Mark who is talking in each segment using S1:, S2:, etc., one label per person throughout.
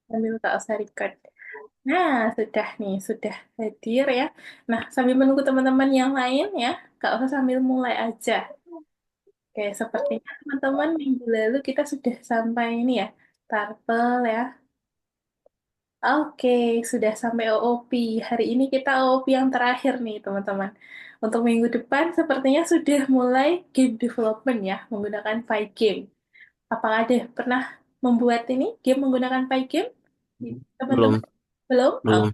S1: Sambil Kak Osa record. Nah, sudah nih, sudah hadir ya. Nah, sambil menunggu teman-teman yang lain ya, Kak Osa sambil mulai aja. Oke, sepertinya teman-teman minggu lalu kita sudah sampai ini ya, Tarpel ya. Oke, sudah sampai OOP. Hari ini kita OOP yang terakhir nih, teman-teman. Untuk minggu depan sepertinya sudah mulai game development ya, menggunakan Pygame. Apakah ada pernah membuat ini game menggunakan Pygame? Teman-teman
S2: Belum,
S1: belum? Oh,
S2: belum.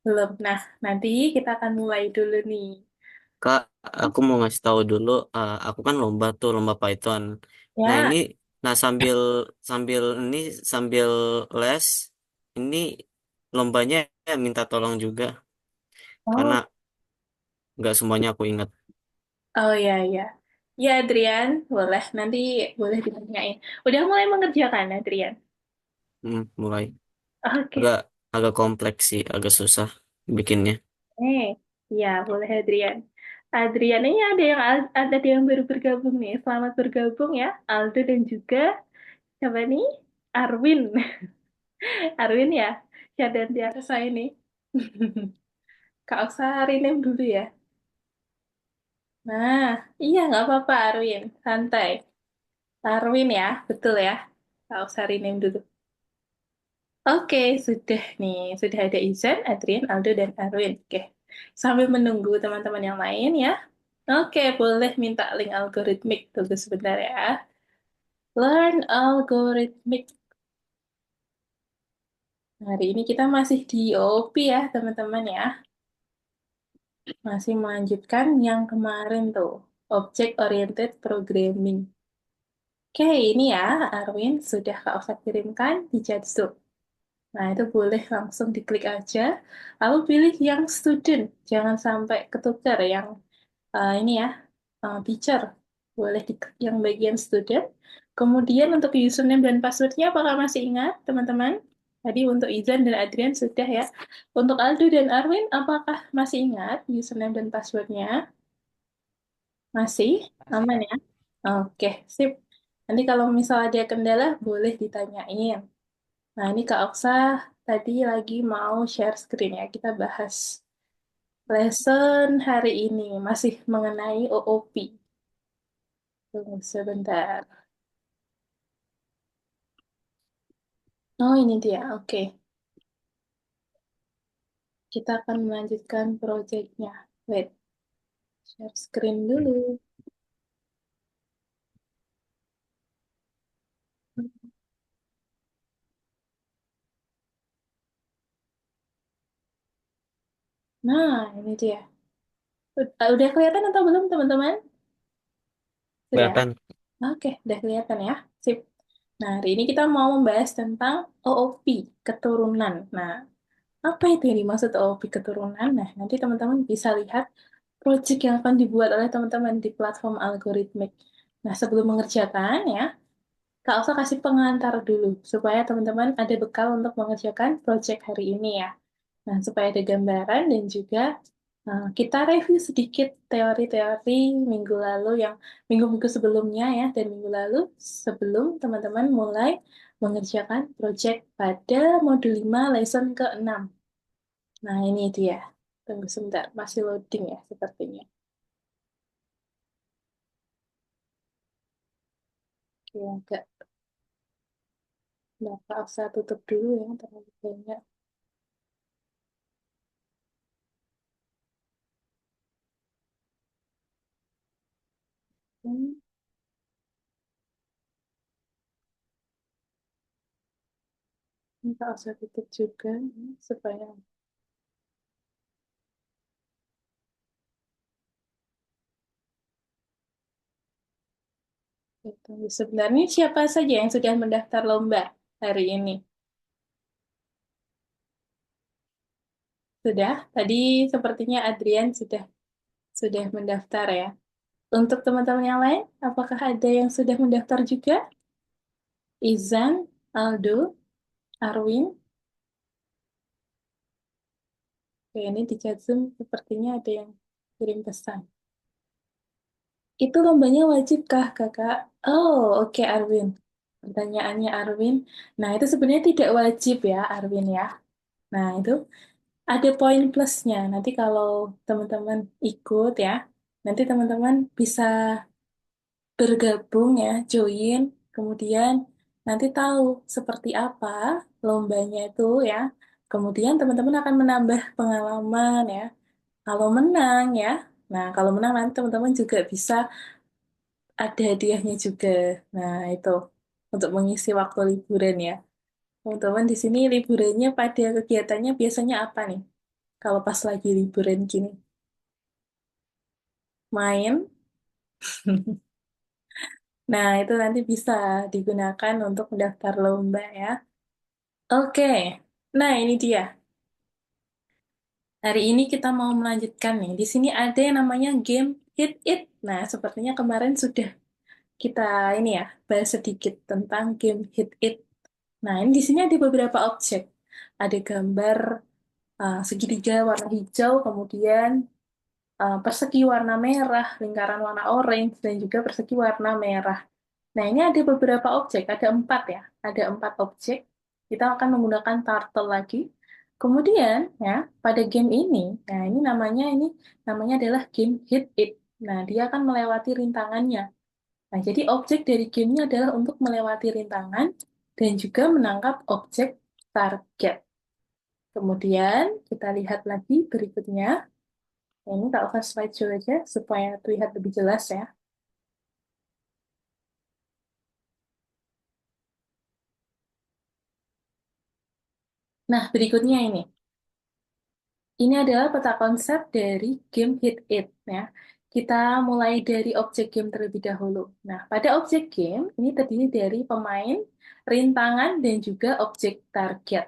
S1: belum. Nah, nanti kita akan mulai dulu nih.
S2: Kak, aku mau ngasih tahu dulu, aku kan lomba tuh, lomba Python. Nah
S1: Ya,
S2: ini, nah sambil sambil ini sambil les, ini lombanya minta tolong juga,
S1: oh,
S2: karena nggak semuanya aku ingat.
S1: oh ya ya. Ya, Adrian, boleh. Nanti boleh ditanyain. Udah mulai mengerjakan, Adrian?
S2: Mulai
S1: Oke.
S2: agak agak kompleks sih, agak susah bikinnya.
S1: Ya, boleh Adrian. Adrian ini ada yang baru bergabung nih. Selamat bergabung ya, Aldo dan juga siapa nih? Arwin. Arwin ya. Ya dan di atas saya nih. Kak Oksa rename dulu ya. Nah, iya nggak apa-apa Arwin. Santai. Arwin ya, betul ya. Kak Oksa rename dulu. Oke, sudah nih. Sudah ada Izan, Adrian, Aldo, dan Arwin. Oke. Sambil menunggu teman-teman yang lain ya. Oke, boleh minta link algoritmik. Tunggu sebentar ya. Learn algoritmik. Hari ini kita masih di OOP ya, teman-teman ya. Masih melanjutkan yang kemarin tuh. Object Oriented Programming. Oke, ini ya, Arwin sudah Kak Osa kirimkan di chat Zoom. Nah, itu boleh langsung diklik aja. Lalu pilih yang student. Jangan sampai ketukar yang ini ya, teacher. Boleh diklik yang bagian student. Kemudian untuk username dan passwordnya apakah masih ingat, teman-teman? Tadi untuk Izan dan Adrian sudah ya. Untuk Aldo dan Arwin, apakah masih ingat username dan passwordnya? Masih? Aman ya? Oke, sip. Nanti kalau misal ada kendala, boleh ditanyain. Nah, ini Kak Oksa tadi lagi mau share screen ya. Kita bahas lesson hari ini. Masih mengenai OOP. Tunggu sebentar. Oh, ini dia. Oke. Kita akan melanjutkan proyeknya. Wait, share screen dulu. Nah, ini dia. Udah kelihatan atau belum, teman-teman? Sudah?
S2: Kelihatan.
S1: Oke, udah kelihatan ya. Sip. Nah, hari ini kita mau membahas tentang OOP, keturunan. Nah, apa itu yang dimaksud OOP keturunan? Nah, nanti teman-teman bisa lihat project yang akan dibuat oleh teman-teman di platform algoritmik. Nah, sebelum mengerjakan ya, Kak Elsa kasih pengantar dulu, supaya teman-teman ada bekal untuk mengerjakan project hari ini ya. Nah, supaya ada gambaran dan juga kita review sedikit teori-teori minggu lalu yang minggu-minggu sebelumnya ya, dan minggu lalu sebelum teman-teman mulai mengerjakan project pada modul 5 lesson ke-6. Nah, ini dia. Tunggu sebentar, masih loading ya sepertinya. Oke, agak Bapak usah tutup dulu ya, terlalu banyak. Hmm, Bapak usah tutup juga ya, supaya itu. Sebenarnya siapa saja yang sudah mendaftar lomba hari ini? Sudah? Tadi sepertinya Adrian sudah mendaftar ya. Untuk teman-teman yang lain, apakah ada yang sudah mendaftar juga? Izan, Aldo, Arwin. Oke, ini di chat Zoom sepertinya ada yang kirim pesan. Itu lombanya wajib kah, Kakak? Oh, oke, Arwin. Pertanyaannya Arwin. Nah, itu sebenarnya tidak wajib ya, Arwin ya. Nah, itu ada poin plusnya. Nanti kalau teman-teman ikut ya, nanti teman-teman bisa bergabung ya, join, kemudian nanti tahu seperti apa lombanya itu ya. Kemudian teman-teman akan menambah pengalaman ya. Kalau menang ya, nah kalau menang nanti teman-teman juga bisa ada hadiahnya juga. Nah itu untuk mengisi waktu liburan ya. Teman-teman di sini liburannya pada kegiatannya biasanya apa nih? Kalau pas lagi liburan gini, main. Nah, itu nanti bisa digunakan untuk mendaftar lomba ya. Oke, nah ini dia. Hari ini kita mau melanjutkan nih. Di sini ada yang namanya game Hit It. Nah, sepertinya kemarin sudah kita ini ya bahas sedikit tentang game Hit It. Nah, ini di sini ada beberapa objek. Ada gambar segitiga warna hijau, kemudian persegi warna merah, lingkaran warna orange, dan juga persegi warna merah. Nah, ini ada beberapa objek, ada 4 ya. Ada 4 objek. Kita akan menggunakan turtle lagi. Kemudian, ya, pada game ini, nah ini namanya adalah game hit it. Nah, dia akan melewati rintangannya. Nah, jadi objek dari gamenya adalah untuk melewati rintangan dan juga menangkap objek target. Kemudian, kita lihat lagi berikutnya. Nah, ini tak usah slideshow aja supaya terlihat lebih jelas ya. Nah, berikutnya ini. Ini adalah peta konsep dari game Hit It ya. Kita mulai dari objek game terlebih dahulu. Nah, pada objek game ini terdiri dari pemain, rintangan, dan juga objek target.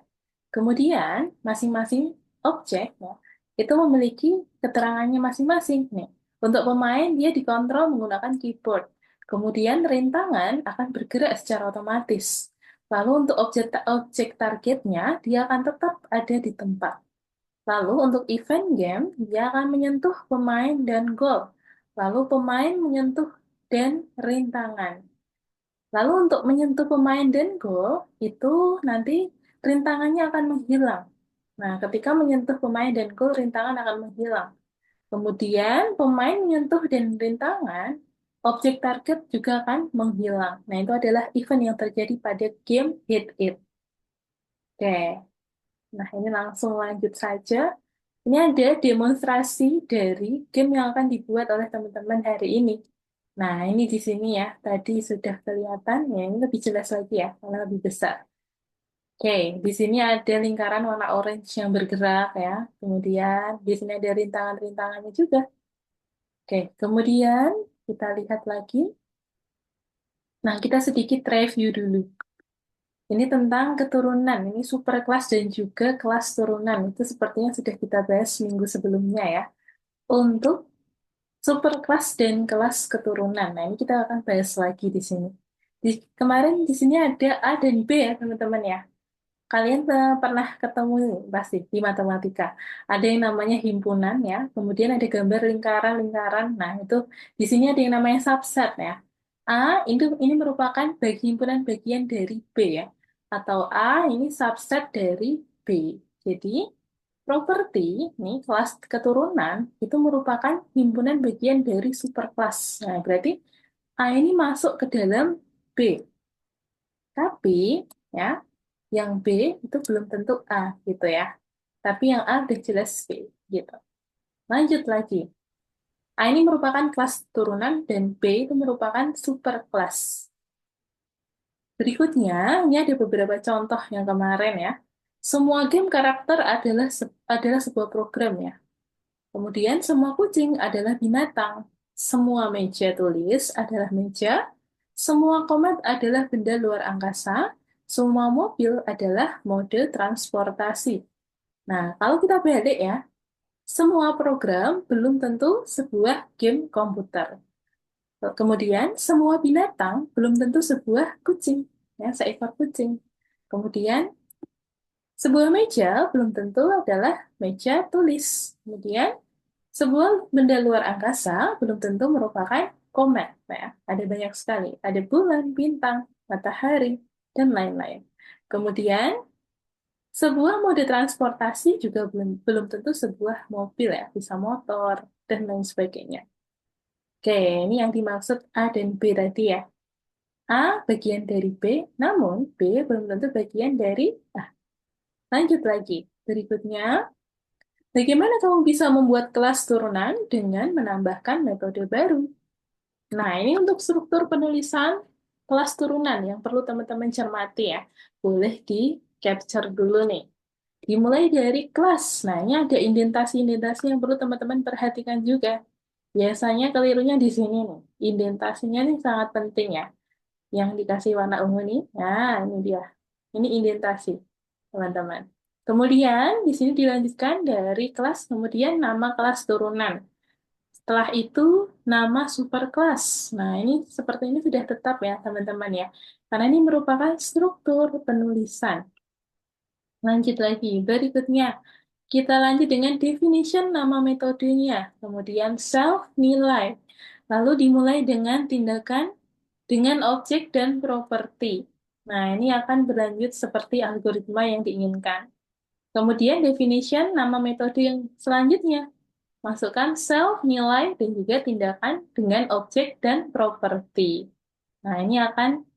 S1: Kemudian, masing-masing objek ya, itu memiliki keterangannya masing-masing nih. Untuk pemain, dia dikontrol menggunakan keyboard. Kemudian, rintangan akan bergerak secara otomatis. Lalu untuk objek targetnya, dia akan tetap ada di tempat. Lalu untuk event game, dia akan menyentuh pemain dan gol. Lalu pemain menyentuh dan rintangan. Lalu untuk menyentuh pemain dan gol, itu nanti rintangannya akan menghilang. Nah, ketika menyentuh pemain dan gol, rintangan akan menghilang. Kemudian pemain menyentuh dan rintangan, objek target juga akan menghilang. Nah, itu adalah event yang terjadi pada game Hit It. Oke. Nah, ini langsung lanjut saja. Ini ada demonstrasi dari game yang akan dibuat oleh teman-teman hari ini. Nah, ini di sini ya, tadi sudah kelihatan, ya ini lebih jelas lagi ya, karena lebih besar. Oke, di sini ada lingkaran warna orange yang bergerak ya. Kemudian di sini ada rintangan-rintangannya juga. Oke, kemudian kita lihat lagi. Nah, kita sedikit review dulu. Ini tentang keturunan, ini super kelas dan juga kelas turunan. Itu sepertinya sudah kita bahas minggu sebelumnya ya. Untuk super kelas dan kelas keturunan. Nah, ini kita akan bahas lagi di sini. Kemarin di sini ada A dan B ya, teman-teman ya. Kalian pernah ketemu nih, pasti di matematika. Ada yang namanya himpunan ya, kemudian ada gambar lingkaran-lingkaran. Nah, itu di sini ada yang namanya subset ya. A ini merupakan himpunan bagian dari B ya. Atau A ini subset dari B. Jadi, properti nih kelas keturunan itu merupakan himpunan bagian dari superkelas. Nah, berarti A ini masuk ke dalam B. Tapi ya, yang B itu belum tentu A gitu ya. Tapi yang A udah jelas B gitu. Lanjut lagi. A ini merupakan kelas turunan dan B itu merupakan superkelas. Berikutnya, ini ada beberapa contoh yang kemarin ya. Semua game karakter adalah sebuah program ya. Kemudian semua kucing adalah binatang. Semua meja tulis adalah meja. Semua komet adalah benda luar angkasa. Semua mobil adalah mode transportasi. Nah, kalau kita balik ya, semua program belum tentu sebuah game komputer. Kemudian semua binatang belum tentu sebuah kucing, ya, seekor kucing. Kemudian sebuah meja belum tentu adalah meja tulis. Kemudian sebuah benda luar angkasa belum tentu merupakan komet. Nah, ya. Ada banyak sekali. Ada bulan, bintang. matahari, dan lain-lain. Kemudian, sebuah mode transportasi juga belum tentu sebuah mobil ya, bisa motor, dan lain sebagainya. Oke, ini yang dimaksud A dan B tadi ya. A bagian dari B, namun B belum tentu bagian dari A. Lanjut lagi. Berikutnya, bagaimana kamu bisa membuat kelas turunan dengan menambahkan metode baru? Nah, ini untuk struktur penulisan kelas turunan yang perlu teman-teman cermati ya. Boleh di-capture dulu nih. Dimulai dari kelas. Nah, ini ada indentasi-indentasi yang perlu teman-teman perhatikan juga. Biasanya kelirunya di sini nih. Indentasinya nih sangat penting ya. Yang dikasih warna ungu nih. Nah, ini dia. Ini indentasi, teman-teman. Kemudian, di sini dilanjutkan dari kelas, kemudian nama kelas turunan. Setelah itu, nama superkelas. Nah, ini seperti ini sudah tetap ya, teman-teman ya. Karena ini merupakan struktur penulisan. Lanjut lagi, berikutnya. Kita lanjut dengan definition nama metodenya. Kemudian self nilai. Lalu dimulai dengan tindakan dengan objek dan properti. Nah, ini akan berlanjut seperti algoritma yang diinginkan. Kemudian definition nama metode yang selanjutnya. Masukkan self, nilai, dan juga tindakan dengan objek dan properti. Nah, ini akan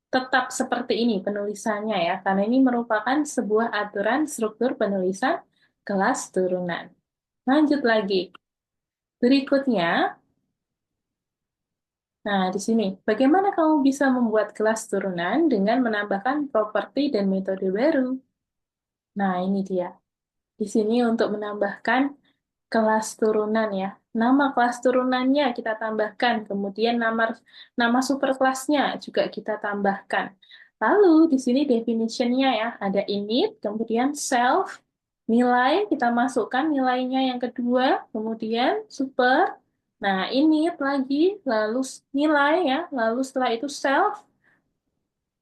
S1: tetap seperti ini penulisannya ya, karena ini merupakan sebuah aturan struktur penulisan kelas turunan. Lanjut lagi. Berikutnya, nah di sini, bagaimana kamu bisa membuat kelas turunan dengan menambahkan properti dan metode baru? Nah, ini dia. Di sini untuk menambahkan kelas turunan ya. Nama kelas turunannya kita tambahkan, kemudian nama superkelasnya juga kita tambahkan. Lalu di sini definitionnya ya, ada init, kemudian self, nilai, kita masukkan nilainya yang kedua, kemudian super, nah init lagi, lalu nilai ya, lalu setelah itu self,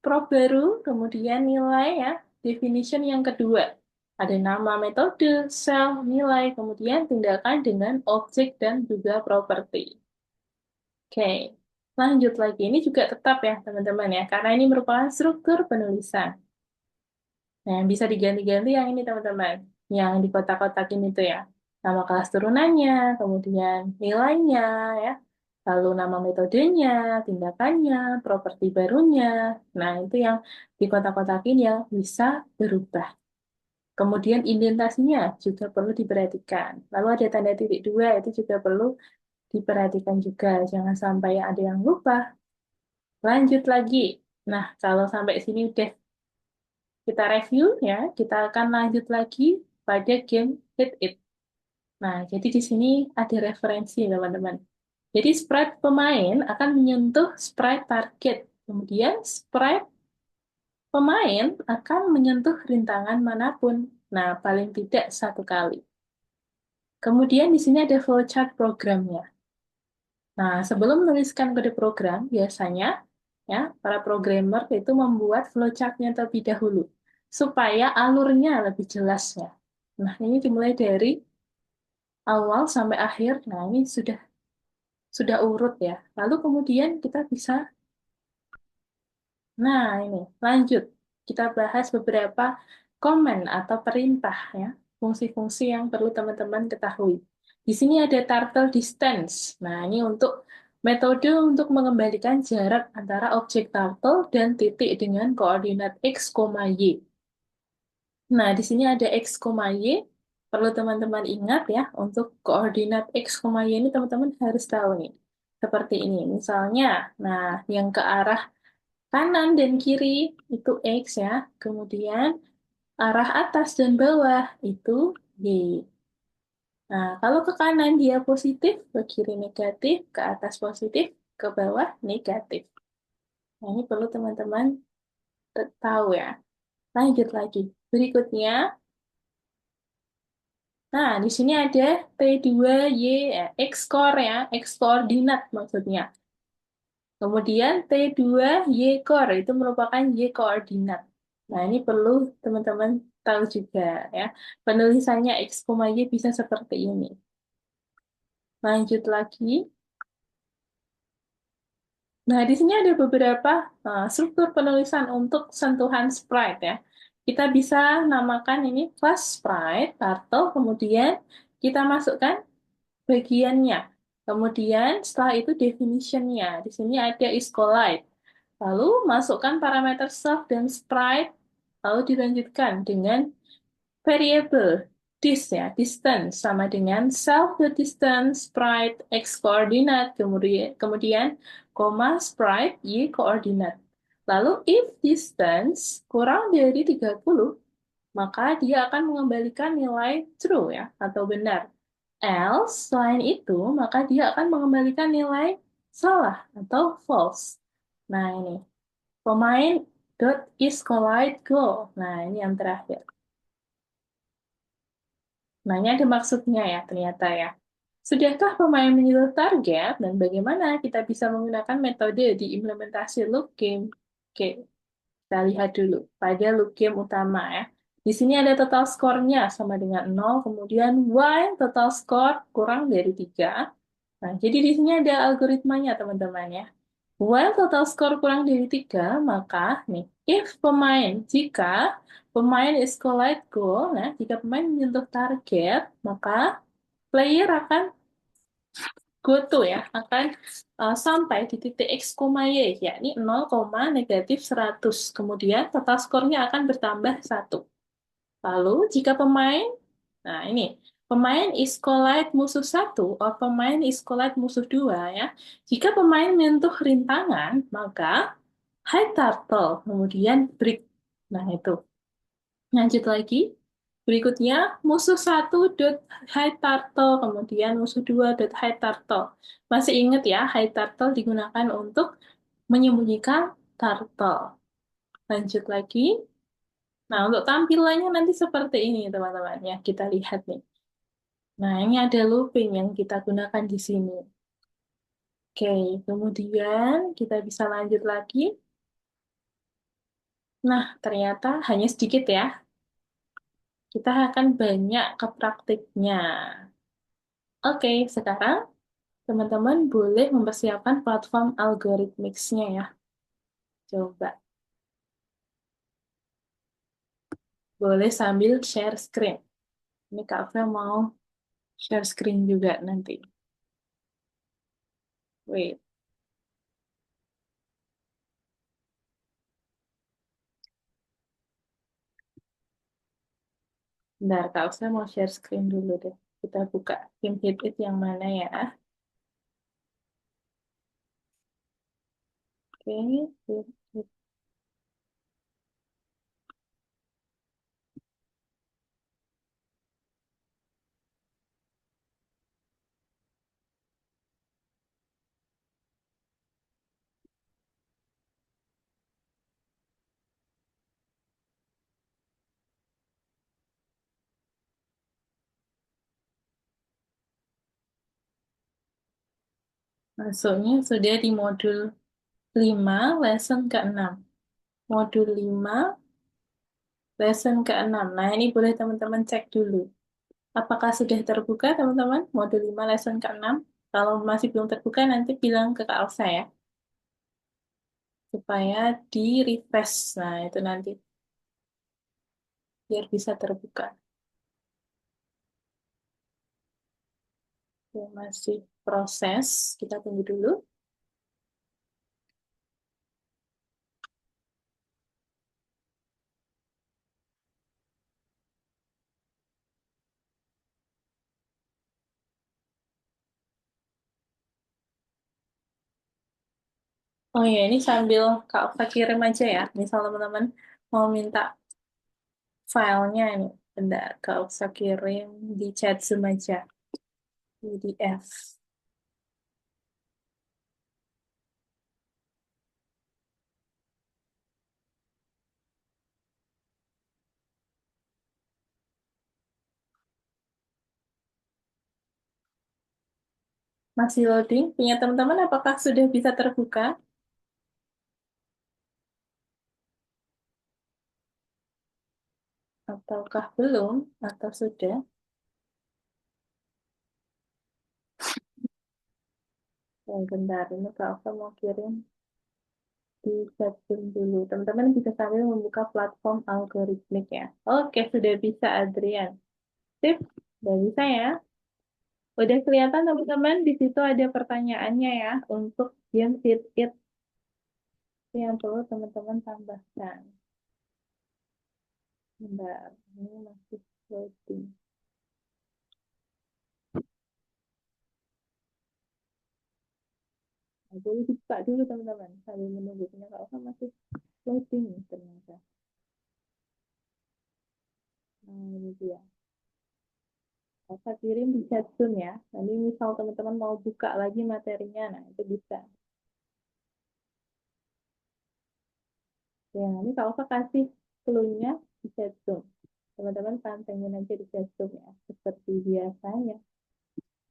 S1: prop baru, kemudian nilai ya, definition yang kedua. Ada nama metode, sel, nilai, kemudian tindakan dengan objek dan juga properti. Oke, lanjut lagi. Ini juga tetap ya teman-teman ya, karena ini merupakan struktur penulisan. Nah, yang bisa diganti-ganti yang ini teman-teman, yang di kotak-kotakin itu ya. Nama kelas turunannya, kemudian nilainya ya, lalu nama metodenya, tindakannya, properti barunya. Nah, itu yang di kotak-kotakin yang bisa berubah. Kemudian indentasinya juga perlu diperhatikan. Lalu ada tanda titik dua, itu juga perlu diperhatikan juga. Jangan sampai ada yang lupa. Lanjut lagi. Nah, kalau sampai sini udah kita review ya, kita akan lanjut lagi pada game Hit It. Nah, jadi di sini ada referensi teman-teman. Jadi sprite pemain akan menyentuh sprite target. Kemudian sprite pemain akan menyentuh rintangan manapun. Nah, paling tidak satu kali. Kemudian di sini ada flowchart programnya. Nah, sebelum menuliskan kode program, biasanya ya para programmer itu membuat flowchart-nya terlebih dahulu supaya alurnya lebih jelasnya. Nah, ini dimulai dari awal sampai akhir. Nah, ini sudah urut ya. Lalu kemudian kita bisa, nah ini lanjut. Kita bahas beberapa komen atau perintah ya, fungsi-fungsi yang perlu teman-teman ketahui. Di sini ada turtle distance. Nah, ini untuk metode untuk mengembalikan jarak antara objek turtle dan titik dengan koordinat x, y. Nah, di sini ada x, y. Perlu teman-teman ingat ya, untuk koordinat x, y ini teman-teman harus tahu nih. Seperti ini. Misalnya, nah yang ke arah kanan dan kiri itu x ya. Kemudian arah atas dan bawah itu y. Nah, kalau ke kanan dia positif, ke kiri negatif, ke atas positif, ke bawah negatif. Nah, ini perlu teman-teman tahu ya. Lanjut lagi. Berikutnya, nah di sini ada T2Y, X core ya, X koordinat maksudnya. Kemudian T2Y core itu merupakan Y koordinat. Nah, ini perlu teman-teman tahu juga ya. Penulisannya X, Y bisa seperti ini. Lanjut lagi. Nah, di sini ada beberapa struktur penulisan untuk sentuhan sprite ya. Kita bisa namakan ini class sprite, turtle, kemudian kita masukkan bagiannya. Kemudian setelah itu definition-nya. Di sini ada iscolite. Lalu masukkan parameter self dan sprite, lalu dilanjutkan dengan variable dis ya, distance sama dengan self the distance sprite x coordinate kemudian koma sprite y coordinate. Lalu if distance kurang dari 30, maka dia akan mengembalikan nilai true ya atau benar. Else selain itu, maka dia akan mengembalikan nilai salah atau false. Nah, ini pemain dot is collide goal. Nah, ini yang terakhir. Nah, ini ada maksudnya ya, ternyata ya. Sudahkah pemain menyentuh target dan bagaimana kita bisa menggunakan metode di implementasi loop game? Oke, kita lihat dulu pada loop game utama ya. Di sini ada total skornya sama dengan 0, kemudian while total score kurang dari 3. Nah, jadi di sini ada algoritmanya teman-teman ya. While total score kurang dari 3, maka nih, jika pemain is collide goal, nah, jika pemain menyentuh target, maka player akan go to ya, akan sampai di titik x, y, yakni 0, negatif 100. Kemudian total skornya akan bertambah 1. Lalu jika pemain, nah ini, pemain is collide musuh satu, atau pemain is collide musuh dua ya. Jika pemain menyentuh rintangan, maka high turtle, kemudian break. Nah itu. Lanjut lagi. Berikutnya, musuh satu dot high turtle, kemudian musuh dua dot high turtle. Masih ingat ya, high turtle digunakan untuk menyembunyikan turtle. Lanjut lagi. Nah, untuk tampilannya nanti seperti ini, teman-teman. Ya, kita lihat nih. Nah, ini ada looping yang kita gunakan di sini. Oke, kemudian kita bisa lanjut lagi. Nah, ternyata hanya sedikit ya. Kita akan banyak ke praktiknya. Oke, sekarang teman-teman boleh mempersiapkan platform algoritmix-nya ya. Coba. Boleh sambil share screen. Ini Kak Fel mau share screen juga nanti. Wait, bentar Kak Fel mau share screen dulu deh. Kita buka tim hit it yang mana ya. Oke, hit it. Masuknya sudah di modul 5 lesson ke-6. Modul 5 lesson ke-6. Nah, ini boleh teman-teman cek dulu. Apakah sudah terbuka, teman-teman? Modul 5 lesson ke-6. Kalau masih belum terbuka, nanti bilang ke Kak Elsa ya. Supaya di-refresh. Nah, itu nanti. Biar bisa terbuka. Ya, masih proses. Kita tunggu dulu. Oh ya, ini sambil Kak Elsa kirim aja ya. Misal teman-teman mau minta filenya ini. Bentar, Kak Elsa kirim di chat Zoom aja. PDF. Masih loading. Punya teman-teman apakah sudah bisa terbuka? Ataukah belum? Atau sudah? Oh, bentar, ini Kak Alfa mau kirim. di setting dulu. Teman-teman bisa sambil membuka platform algoritmik ya. Oke, sudah bisa Adrian. Sip, udah bisa ya. Udah kelihatan teman-teman, di situ ada pertanyaannya ya untuk game Fit It yang perlu teman-teman tambahkan. Bentar, ini masih loading. Nah, boleh dibuka dulu teman-teman sambil menunggu punya Kak Oka masih loading nih ternyata. Nah, ini dia. Oka kirim di chat Zoom ya. Nanti misal teman-teman mau buka lagi materinya, nah itu bisa. Ya, ini Kak Oka kasih clue-nya di chat Zoom. Teman-teman pantengin aja di chat Zoom ya, seperti biasanya.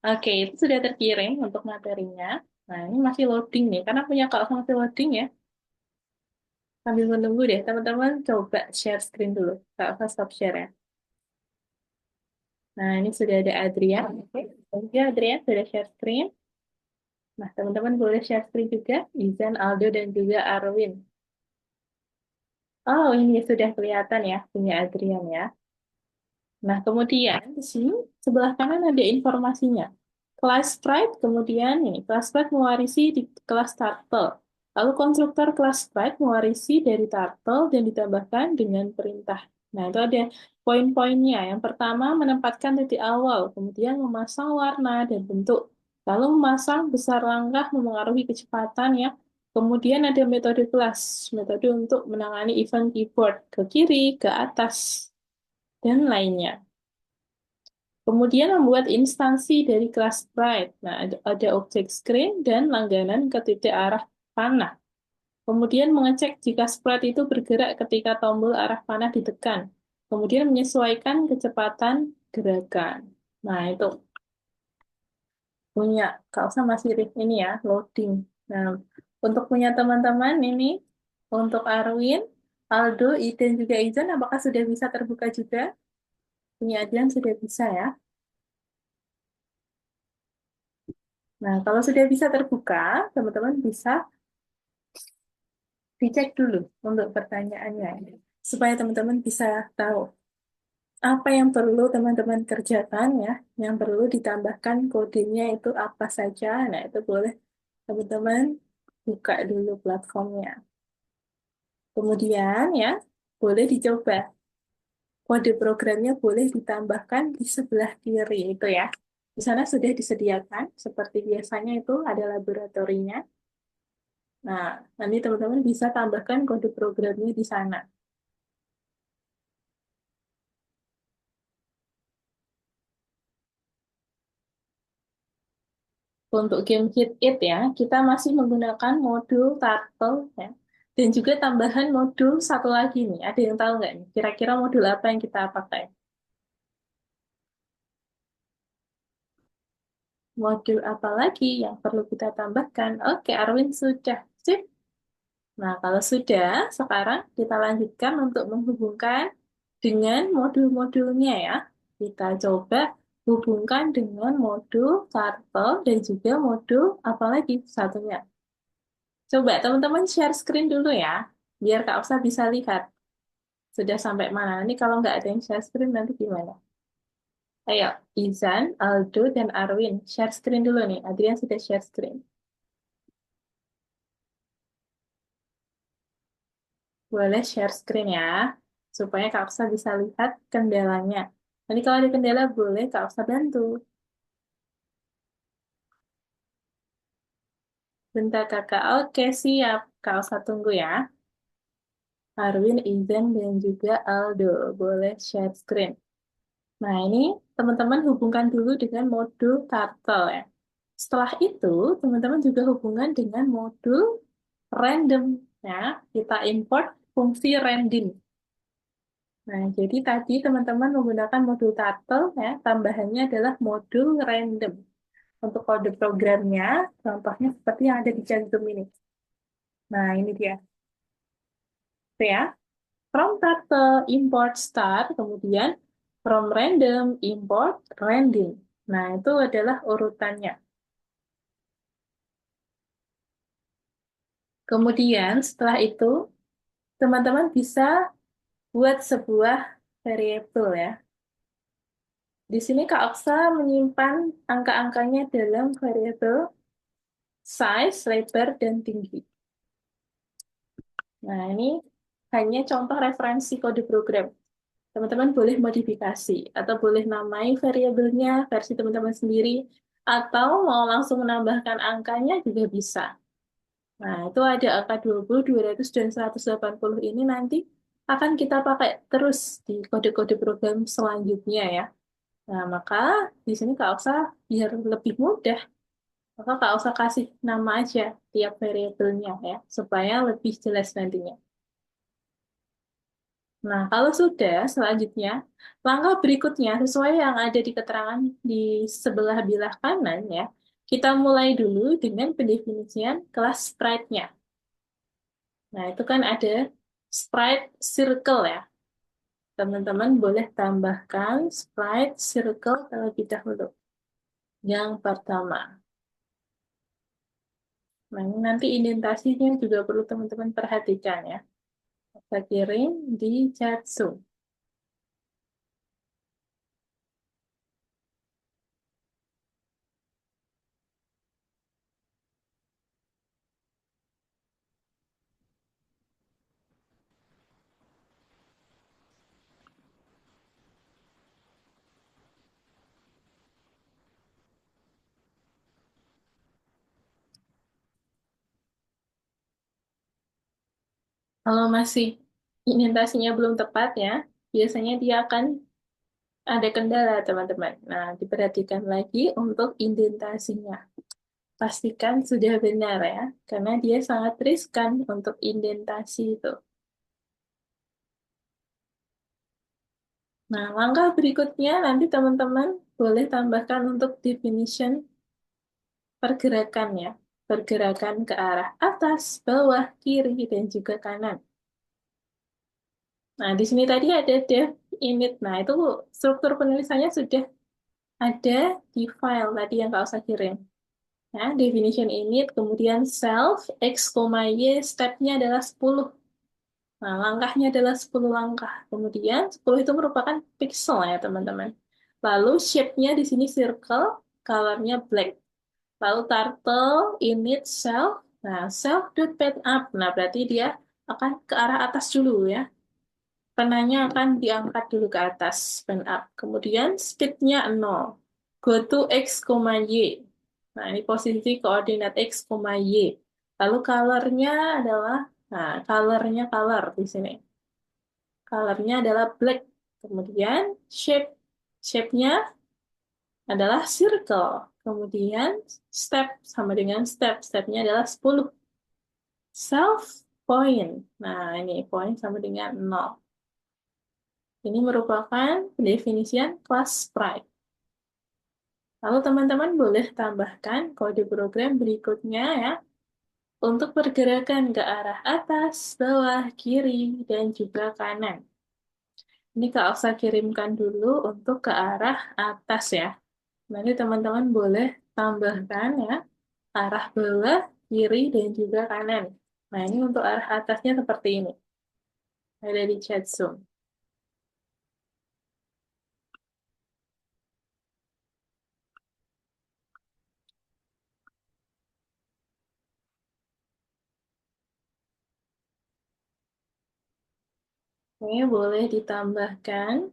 S1: Oke, itu sudah terkirim untuk materinya. Nah, ini masih loading nih, karena punya Kak Oka masih loading ya. Sambil menunggu deh, teman-teman coba share screen dulu. Kak Oka stop share ya. Nah, ini sudah ada Adrian. Oke, oke, Adrian sudah share screen. Nah, teman-teman boleh share screen juga. Izan, Aldo, dan juga Arwin. Oh, ini sudah kelihatan ya, punya Adrian ya. Nah, kemudian di sini sebelah kanan ada informasinya. Kelas Sprite, kemudian ini, kelas Sprite mewarisi di kelas Turtle. Lalu konstruktor kelas Sprite mewarisi dari Turtle dan ditambahkan dengan perintah. Nah, itu ada poin-poinnya. Yang pertama, menempatkan titik awal, kemudian memasang warna dan bentuk. Lalu memasang besar langkah memengaruhi kecepatan ya. Kemudian ada metode kelas, metode untuk menangani event keyboard ke kiri, ke atas, dan lainnya. Kemudian membuat instansi dari kelas sprite. Nah, ada objek screen dan langganan ke titik arah panah. Kemudian mengecek jika sprite itu bergerak ketika tombol arah panah ditekan. Kemudian menyesuaikan kecepatan gerakan. Nah, itu punya Kak Elsa masih ini ya, loading. Nah, untuk punya teman-teman ini, untuk Arwin, Aldo, dan juga Izan, apakah sudah bisa terbuka juga? Punya Adrian sudah bisa ya. Nah, kalau sudah bisa terbuka, teman-teman bisa dicek dulu untuk pertanyaannya, supaya teman-teman bisa tahu apa yang perlu teman-teman kerjakan ya, yang perlu ditambahkan kodenya itu apa saja. Nah, itu boleh teman-teman buka dulu platformnya. Kemudian ya, boleh dicoba. Kode programnya boleh ditambahkan di sebelah kiri itu ya. Di sana sudah disediakan, seperti biasanya itu ada laboratorinya. Nah, nanti teman-teman bisa tambahkan kode programnya di sana. Untuk game Hit It ya, kita masih menggunakan modul Turtle ya. Dan juga tambahan modul satu lagi nih. Ada yang tahu nggak nih? Kira-kira modul apa yang kita pakai? Modul apa lagi yang perlu kita tambahkan? Oke, Arwin sudah. Sip. Nah, kalau sudah, sekarang kita lanjutkan untuk menghubungkan dengan modul-modulnya ya. Kita coba hubungkan dengan modul Turtle dan juga modul apa lagi satunya. Coba teman-teman share screen dulu ya, biar Kak Osa bisa lihat sudah sampai mana. Ini kalau nggak ada yang share screen nanti gimana? Ayo, Izan, Aldo, dan Arwin, share screen dulu nih. Adrian sudah share screen. Boleh share screen ya, supaya Kak Osa bisa lihat kendalanya. Nanti kalau ada kendala, boleh Kak Osa bantu. Bentar kakak, oke siap. Kak Osa tunggu ya. Arwin, Izan, dan juga Aldo, boleh share screen. Nah, ini teman-teman hubungkan dulu dengan modul Turtle ya. Setelah itu, teman-teman juga hubungan dengan modul random ya. Kita import fungsi random. Nah, jadi tadi teman-teman menggunakan modul Turtle ya, tambahannya adalah modul random. Untuk kode programnya, contohnya seperti yang ada di Jantum ini. Nah, ini dia. Itu ya. From Turtle import star, kemudian from random import random. Nah, itu adalah urutannya. Kemudian setelah itu, teman-teman bisa buat sebuah variabel ya. Di sini Kak Oksa menyimpan angka-angkanya dalam variabel size, lebar, dan tinggi. Nah, ini hanya contoh referensi kode program. Teman-teman boleh modifikasi atau boleh namai variabelnya versi teman-teman sendiri atau mau langsung menambahkan angkanya juga bisa. Nah, itu ada angka 20, 200, dan 180 ini nanti akan kita pakai terus di kode-kode program selanjutnya ya. Nah, maka di sini Kak Oksa biar lebih mudah, maka Kak Oksa kasih nama aja tiap variabelnya ya, supaya lebih jelas nantinya. Nah, kalau sudah, selanjutnya, langkah berikutnya sesuai yang ada di keterangan di sebelah bilah kanan ya, kita mulai dulu dengan pendefinisian kelas sprite-nya. Nah, itu kan ada sprite circle ya. Teman-teman boleh tambahkan sprite circle terlebih dahulu. Yang pertama. Nah, ini nanti indentasinya juga perlu teman-teman perhatikan ya. Kita kirim di chat Zoom. Kalau masih indentasinya belum tepat ya, biasanya dia akan ada kendala, teman-teman. Nah, diperhatikan lagi untuk indentasinya. Pastikan sudah benar ya, karena dia sangat riskan untuk indentasi itu. Nah, langkah berikutnya nanti teman-teman boleh tambahkan untuk definition pergerakannya. Pergerakan ke arah atas, bawah, kiri, dan juga kanan. Nah, di sini tadi ada def init. Nah, itu struktur penulisannya sudah ada di file tadi yang kau usah kirim. Nah, definition init, kemudian self, x, y, stepnya adalah 10. Nah, langkahnya adalah 10 langkah. Kemudian 10 itu merupakan pixel ya, teman-teman. Lalu shape-nya di sini circle, color-nya black. Lalu turtle, init, self. Nah, self.path up. Nah, berarti dia akan ke arah atas dulu ya. Penanya akan diangkat dulu ke atas, pen up. Kemudian speed-nya 0. Go to x, y. Nah, ini posisi koordinat x, y. Lalu color-nya adalah, nah, color-nya color di sini. Color-nya adalah black. Kemudian shape, shape-nya adalah circle. Kemudian step sama dengan step. Step-nya adalah 10. Self point. Nah, ini point sama dengan 0. Ini merupakan pendefinisian kelas sprite. Lalu teman-teman boleh tambahkan kode program berikutnya ya, untuk pergerakan ke arah atas, bawah, kiri, dan juga kanan. Ini Kak Oksa kirimkan dulu untuk ke arah atas ya. Nanti teman-teman boleh tambahkan ya, arah bawah, kiri, dan juga kanan. Nah, ini untuk arah atasnya seperti ini. Ada di chat Zoom. Ini boleh ditambahkan.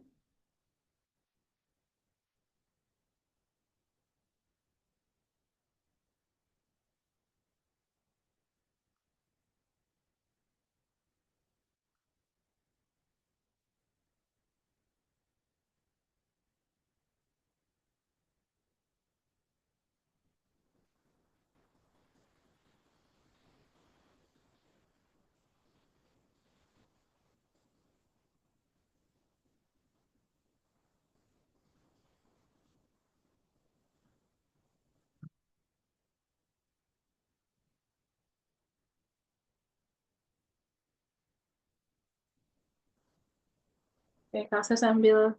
S1: Oke, Kak Oksa sambil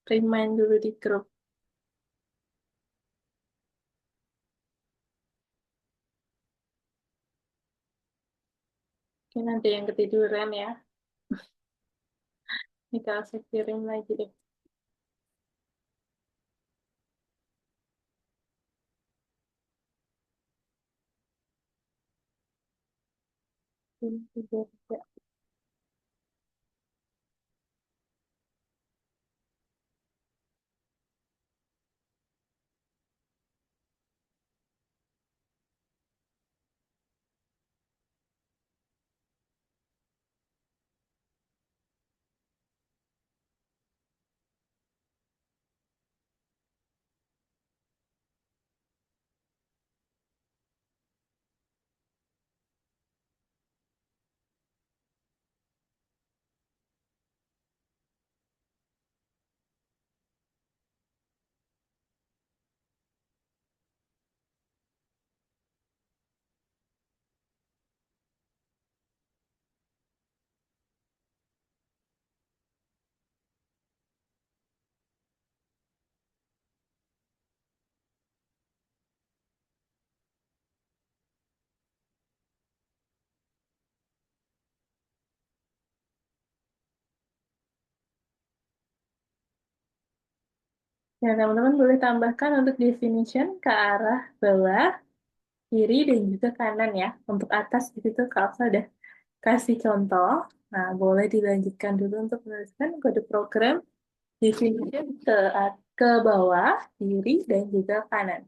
S1: remind dulu di grup. Ini nanti yang ketiduran ya. Ini kalau saya kirim lagi deh. Ini tidur ya. Ya, teman-teman boleh tambahkan untuk definition ke arah bawah, kiri, dan juga kanan ya. Untuk atas di situ Kak Alfa udah kasih contoh. Nah, boleh dilanjutkan dulu untuk menuliskan kode program definition ke bawah, kiri, dan juga kanan.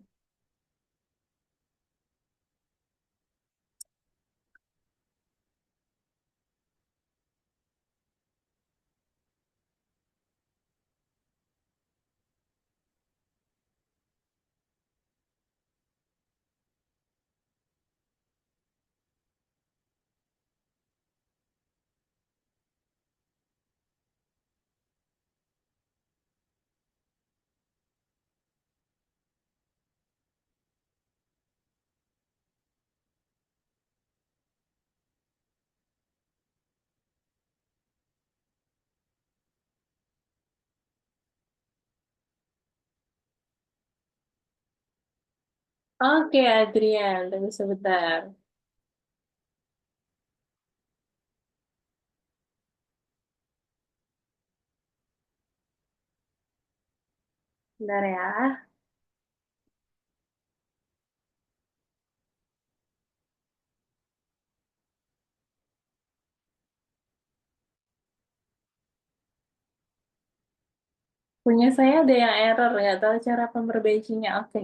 S1: Oke, Adrian, tunggu sebentar. Bentar ya. Punya saya ada yang error, ya tahu cara memperbaikinya. Oke,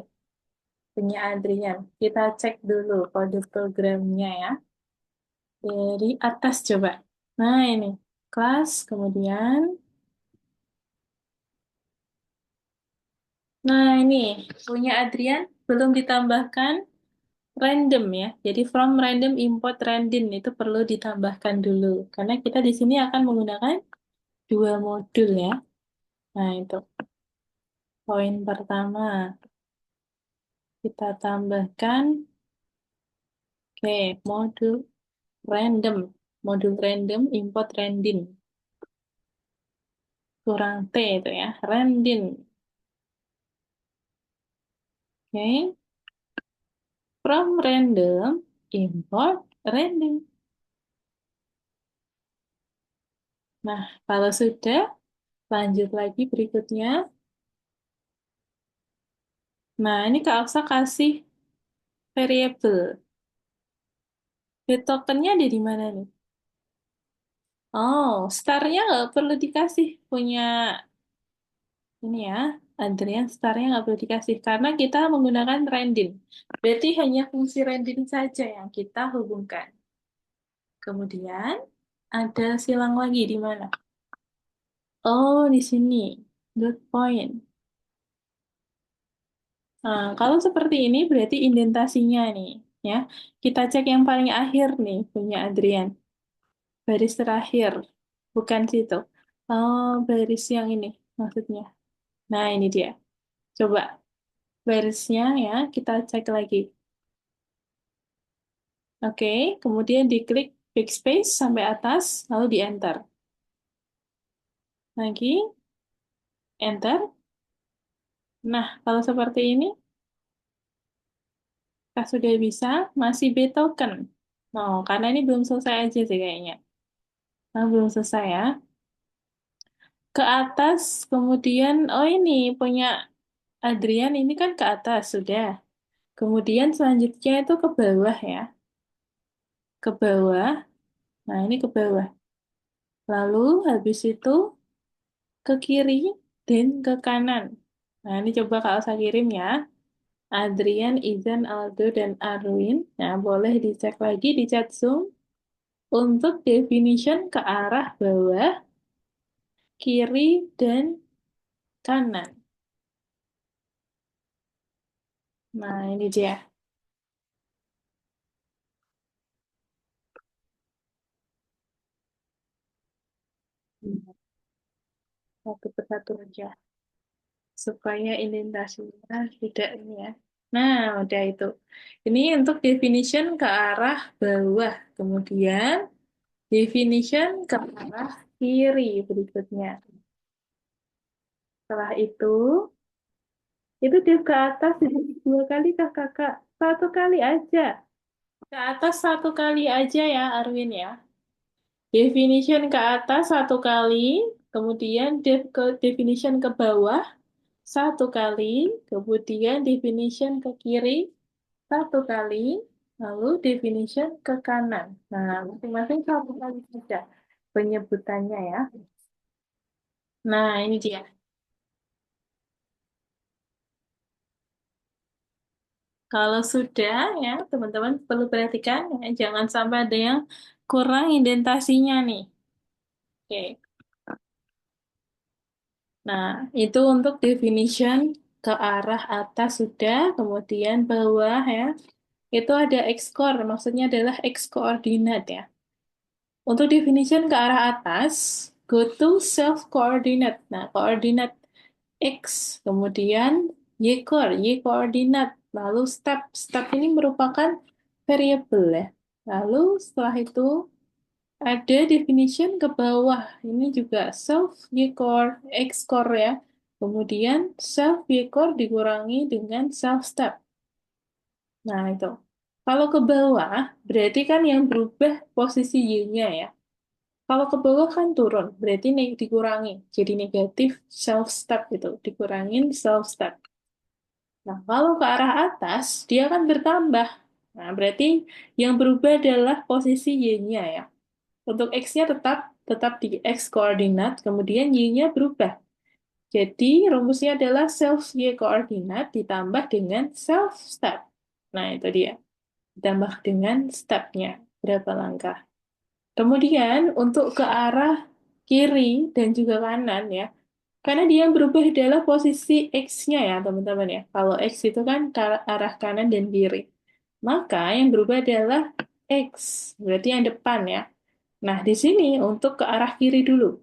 S1: punya Adrian. Kita cek dulu kode programnya ya. Dari atas coba. Nah, ini. Kelas, kemudian. Nah, ini. Punya Adrian. Belum ditambahkan random ya. Jadi from random import random itu perlu ditambahkan dulu. Karena kita di sini akan menggunakan dua modul ya. Nah, itu. Poin pertama. Kita tambahkan. Oke, modul random. Modul random import random. Kurang T itu ya. Random. Oke. From random, import random. Nah, kalau sudah, lanjut lagi berikutnya. Nah, ini Kak Aksa kasih variable. Get tokennya ada di mana nih? Oh, startnya nggak perlu dikasih. Punya ini ya, Adrian, startnya nggak perlu dikasih. Karena kita menggunakan random. Berarti hanya fungsi random saja yang kita hubungkan. Kemudian, ada silang lagi di mana? Oh, di sini. Dot point. Nah, kalau seperti ini berarti indentasinya nih, ya. Kita cek yang paling akhir nih, punya Adrian. Baris terakhir, bukan situ. Oh, baris yang ini maksudnya. Nah, ini dia. Coba barisnya ya, kita cek lagi. Oke, kemudian diklik backspace sampai atas, lalu di enter. Lagi, enter. Nah, kalau seperti ini, kita sudah bisa, masih B token. Oh, karena ini belum selesai aja sih kayaknya. Nah, belum selesai ya. Ke atas, kemudian, oh ini punya Adrian ini kan ke atas, sudah. Kemudian selanjutnya itu ke bawah ya. Ke bawah, nah ini ke bawah. Lalu habis itu ke kiri dan ke kanan. Nah, ini coba Kak Elsa kirim ya. Adrian, Izan, Aldo, dan Arwin. Nah, boleh dicek lagi di chat Zoom untuk definition ke arah bawah, kiri, dan kanan. Nah, ini dia. Satu persatu aja. Supaya indentasinya tidak ini ya. Nah, udah itu. Ini untuk definition ke arah bawah. Kemudian definition ke arah kiri berikutnya. Setelah itu dia ke atas jadi dua kali kah kakak? Satu kali aja. Ke atas satu kali aja ya Arwin ya. Definition ke atas satu kali, kemudian definition ke bawah satu kali, kemudian definition ke kiri satu kali, lalu definition ke kanan. Nah, masing-masing satu kali saja penyebutannya ya. Nah, ini dia. Kalau sudah ya, teman-teman perlu perhatikan ya, jangan sampai ada yang kurang indentasinya nih. Oke. Nah, itu untuk definition ke arah atas sudah, kemudian bawah ya. Itu ada X-core, maksudnya adalah X koordinat ya. Untuk definition ke arah atas, go to self coordinate. Nah, koordinat X, kemudian Y-core, Y koordinat, lalu step. Step ini merupakan variabel ya. Lalu setelah itu ada definition ke bawah. Ini juga self Y-core, X-core ya. Kemudian self Y-core dikurangi dengan self step. Nah, itu. Kalau ke bawah, berarti kan yang berubah posisi Y-nya ya. Kalau ke bawah kan turun, berarti dikurangi. Jadi negatif self step itu, dikurangin self step. Nah, kalau ke arah atas, dia akan bertambah. Nah, berarti yang berubah adalah posisi Y-nya ya. Untuk X-nya tetap tetap di X koordinat, kemudian Y-nya berubah. Jadi rumusnya adalah self Y koordinat ditambah dengan self step. Nah, itu dia. Ditambah dengan stepnya. Berapa langkah? Kemudian untuk ke arah kiri dan juga kanan ya. Karena dia yang berubah adalah posisi X-nya ya, teman-teman ya. Kalau X itu kan ke arah kanan dan kiri. Maka yang berubah adalah X, berarti yang depan ya. Nah, di sini untuk ke arah kiri dulu.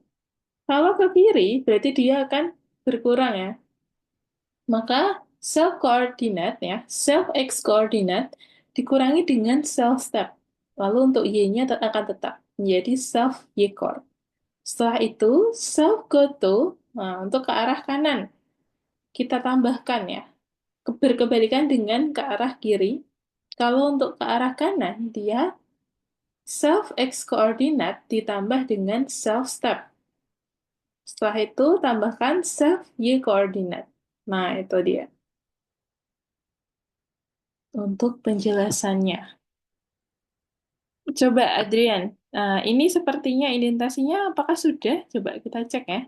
S1: Kalau ke kiri, berarti dia akan berkurang ya. Maka self coordinate ya, self X coordinate dikurangi dengan self step. Lalu untuk Y-nya akan tetap menjadi self Y core. Setelah itu, self goto, nah, untuk ke arah kanan, kita tambahkan ya. Berkebalikan dengan ke arah kiri. Kalau untuk ke arah kanan, dia self X coordinate ditambah dengan self step. Setelah itu, tambahkan self Y coordinate. Nah, itu dia. Untuk penjelasannya. Coba Adrian, ini sepertinya indentasinya apakah sudah? Coba kita cek ya.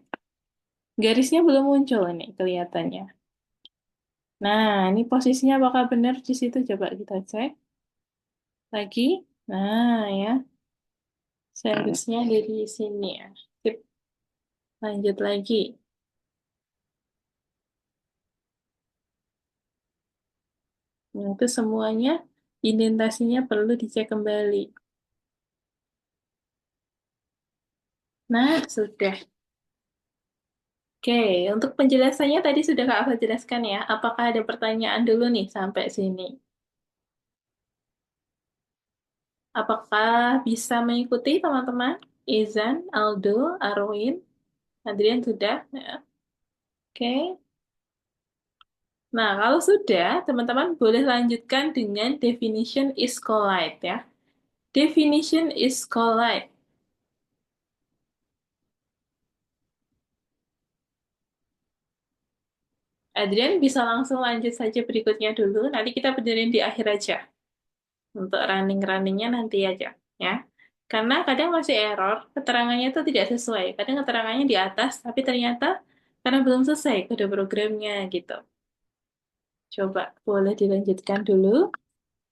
S1: Garisnya belum muncul nih kelihatannya. Nah, ini posisinya apakah benar di situ? Coba kita cek lagi. Nah, ya, seharusnya dari sini ya. Sip, lanjut lagi. Nah, itu semuanya indentasinya perlu dicek kembali. Nah, sudah. Oke, untuk penjelasannya tadi sudah Kak Alfa jelaskan ya. Apakah ada pertanyaan dulu nih sampai sini? Apakah bisa mengikuti teman-teman? Izan, Aldo, Arwin, Adrian sudah? Ya. Oke. Nah, kalau sudah, teman-teman boleh lanjutkan dengan definition is collide ya. Definition is collide. Adrian bisa langsung lanjut saja berikutnya dulu. Nanti kita benerin di akhir aja. Untuk running-runningnya nanti aja. Ya. Karena kadang masih error, keterangannya itu tidak sesuai. Kadang keterangannya di atas, tapi ternyata karena belum selesai kode programnya gitu. Coba boleh dilanjutkan dulu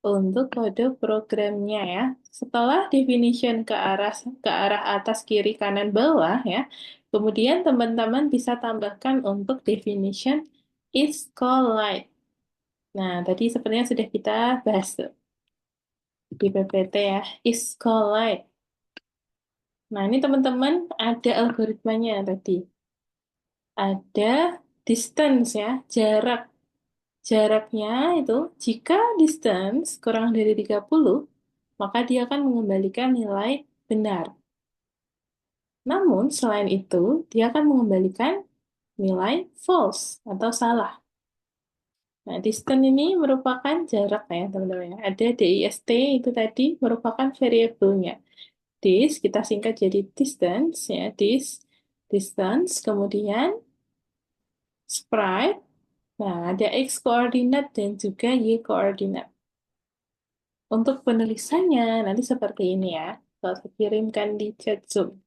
S1: untuk kode programnya ya. Setelah definition ke arah atas, kiri, kanan, bawah ya. Kemudian teman-teman bisa tambahkan untuk definition is collide. Nah, tadi sepertinya sudah kita bahas tuh di PPT ya, is collide. Nah, ini teman-teman ada algoritmanya tadi. Ada distance ya, jarak. Jaraknya itu, jika distance kurang dari 30, maka dia akan mengembalikan nilai benar. Namun, selain itu, dia akan mengembalikan nilai false atau salah. Nah, distance ini merupakan jarak ya, teman-teman. Ya. Ada DIST itu tadi merupakan variabelnya. Dis, kita singkat jadi distance, ya, distance, kemudian sprite. Nah, ada X koordinat dan juga Y koordinat. Untuk penulisannya nanti seperti ini ya. Kalau saya kirimkan di chat Zoom.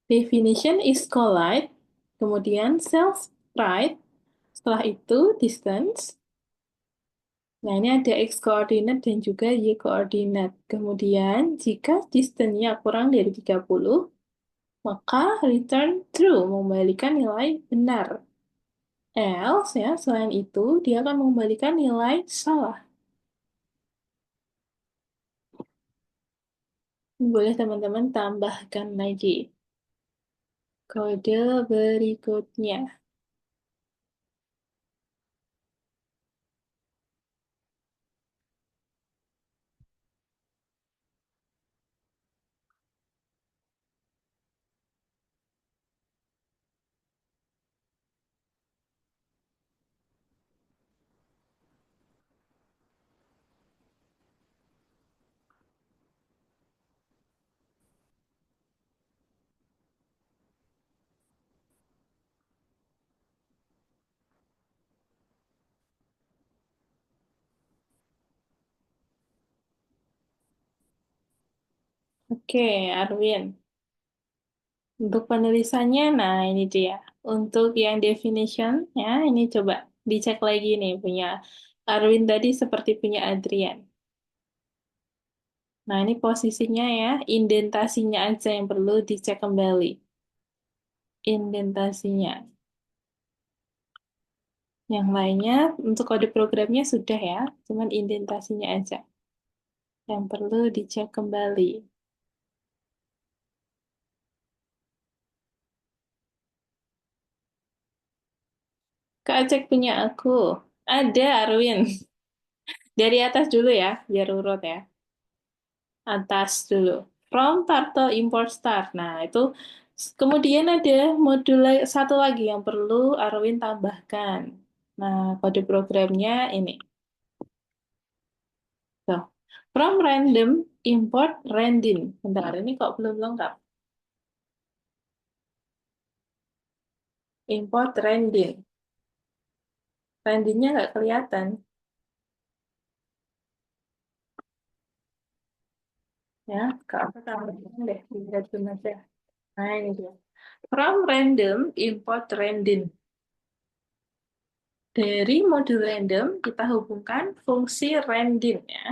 S1: Definition is collide, kemudian self sprite, setelah itu distance. Nah, ini ada X koordinat dan juga Y koordinat. Kemudian, jika distance-nya kurang dari 30, maka return true, mengembalikan nilai benar. Else, ya, selain itu, dia akan mengembalikan nilai salah. Boleh teman-teman tambahkan lagi kode berikutnya. Oke, Arwin. Untuk penulisannya, nah ini dia. Untuk yang definition, ya ini coba dicek lagi nih punya Arwin tadi seperti punya Adrian. Nah ini posisinya ya, indentasinya aja yang perlu dicek kembali. Indentasinya. Yang lainnya untuk kode programnya sudah ya, cuman indentasinya aja yang perlu dicek kembali. Kak Acek punya aku. Ada Arwin. Dari atas dulu ya, biar urut ya. Atas dulu. From Turtle import start. Nah, itu kemudian ada modul satu lagi yang perlu Arwin tambahkan. Nah, kode programnya ini. Tuh. From random import random. Bentar, ini kok belum lengkap. Import random. Randomnya nggak kelihatan. Ya, Kak, aku tambahkan deh. Lihat dulu aja. Nah, ini dia. From random import random. Dari modul random, kita hubungkan fungsi random ya.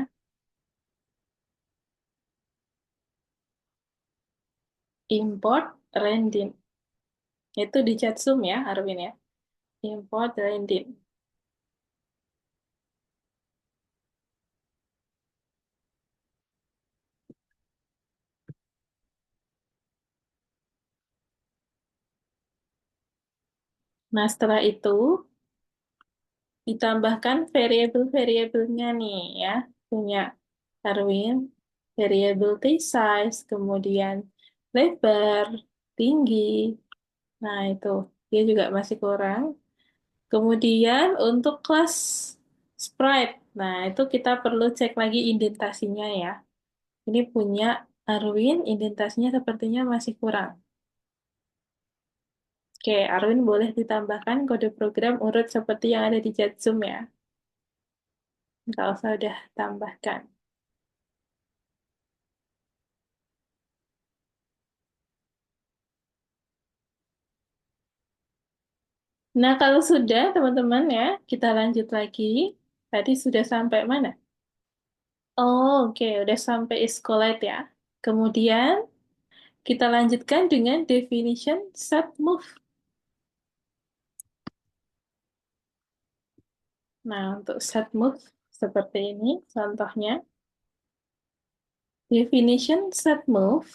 S1: Import random. Itu di chat Zoom ya, Arwin ya. Import random. Nah, setelah itu ditambahkan variabel-variabelnya nih ya. Punya Arwin, variabel size, kemudian lebar, tinggi. Nah, itu dia juga masih kurang. Kemudian untuk kelas sprite. Nah, itu kita perlu cek lagi indentasinya ya. Ini punya Arwin, indentasinya sepertinya masih kurang. Oke, Arwin boleh ditambahkan kode program urut seperti yang ada di chat Zoom ya. Kalau saya udah tambahkan. Nah, kalau sudah, teman-teman ya, kita lanjut lagi. Tadi sudah sampai mana? Oh, oke, udah sampai iscolate ya. Kemudian, kita lanjutkan dengan definition set move. Nah, untuk set move seperti ini contohnya. Definition set move.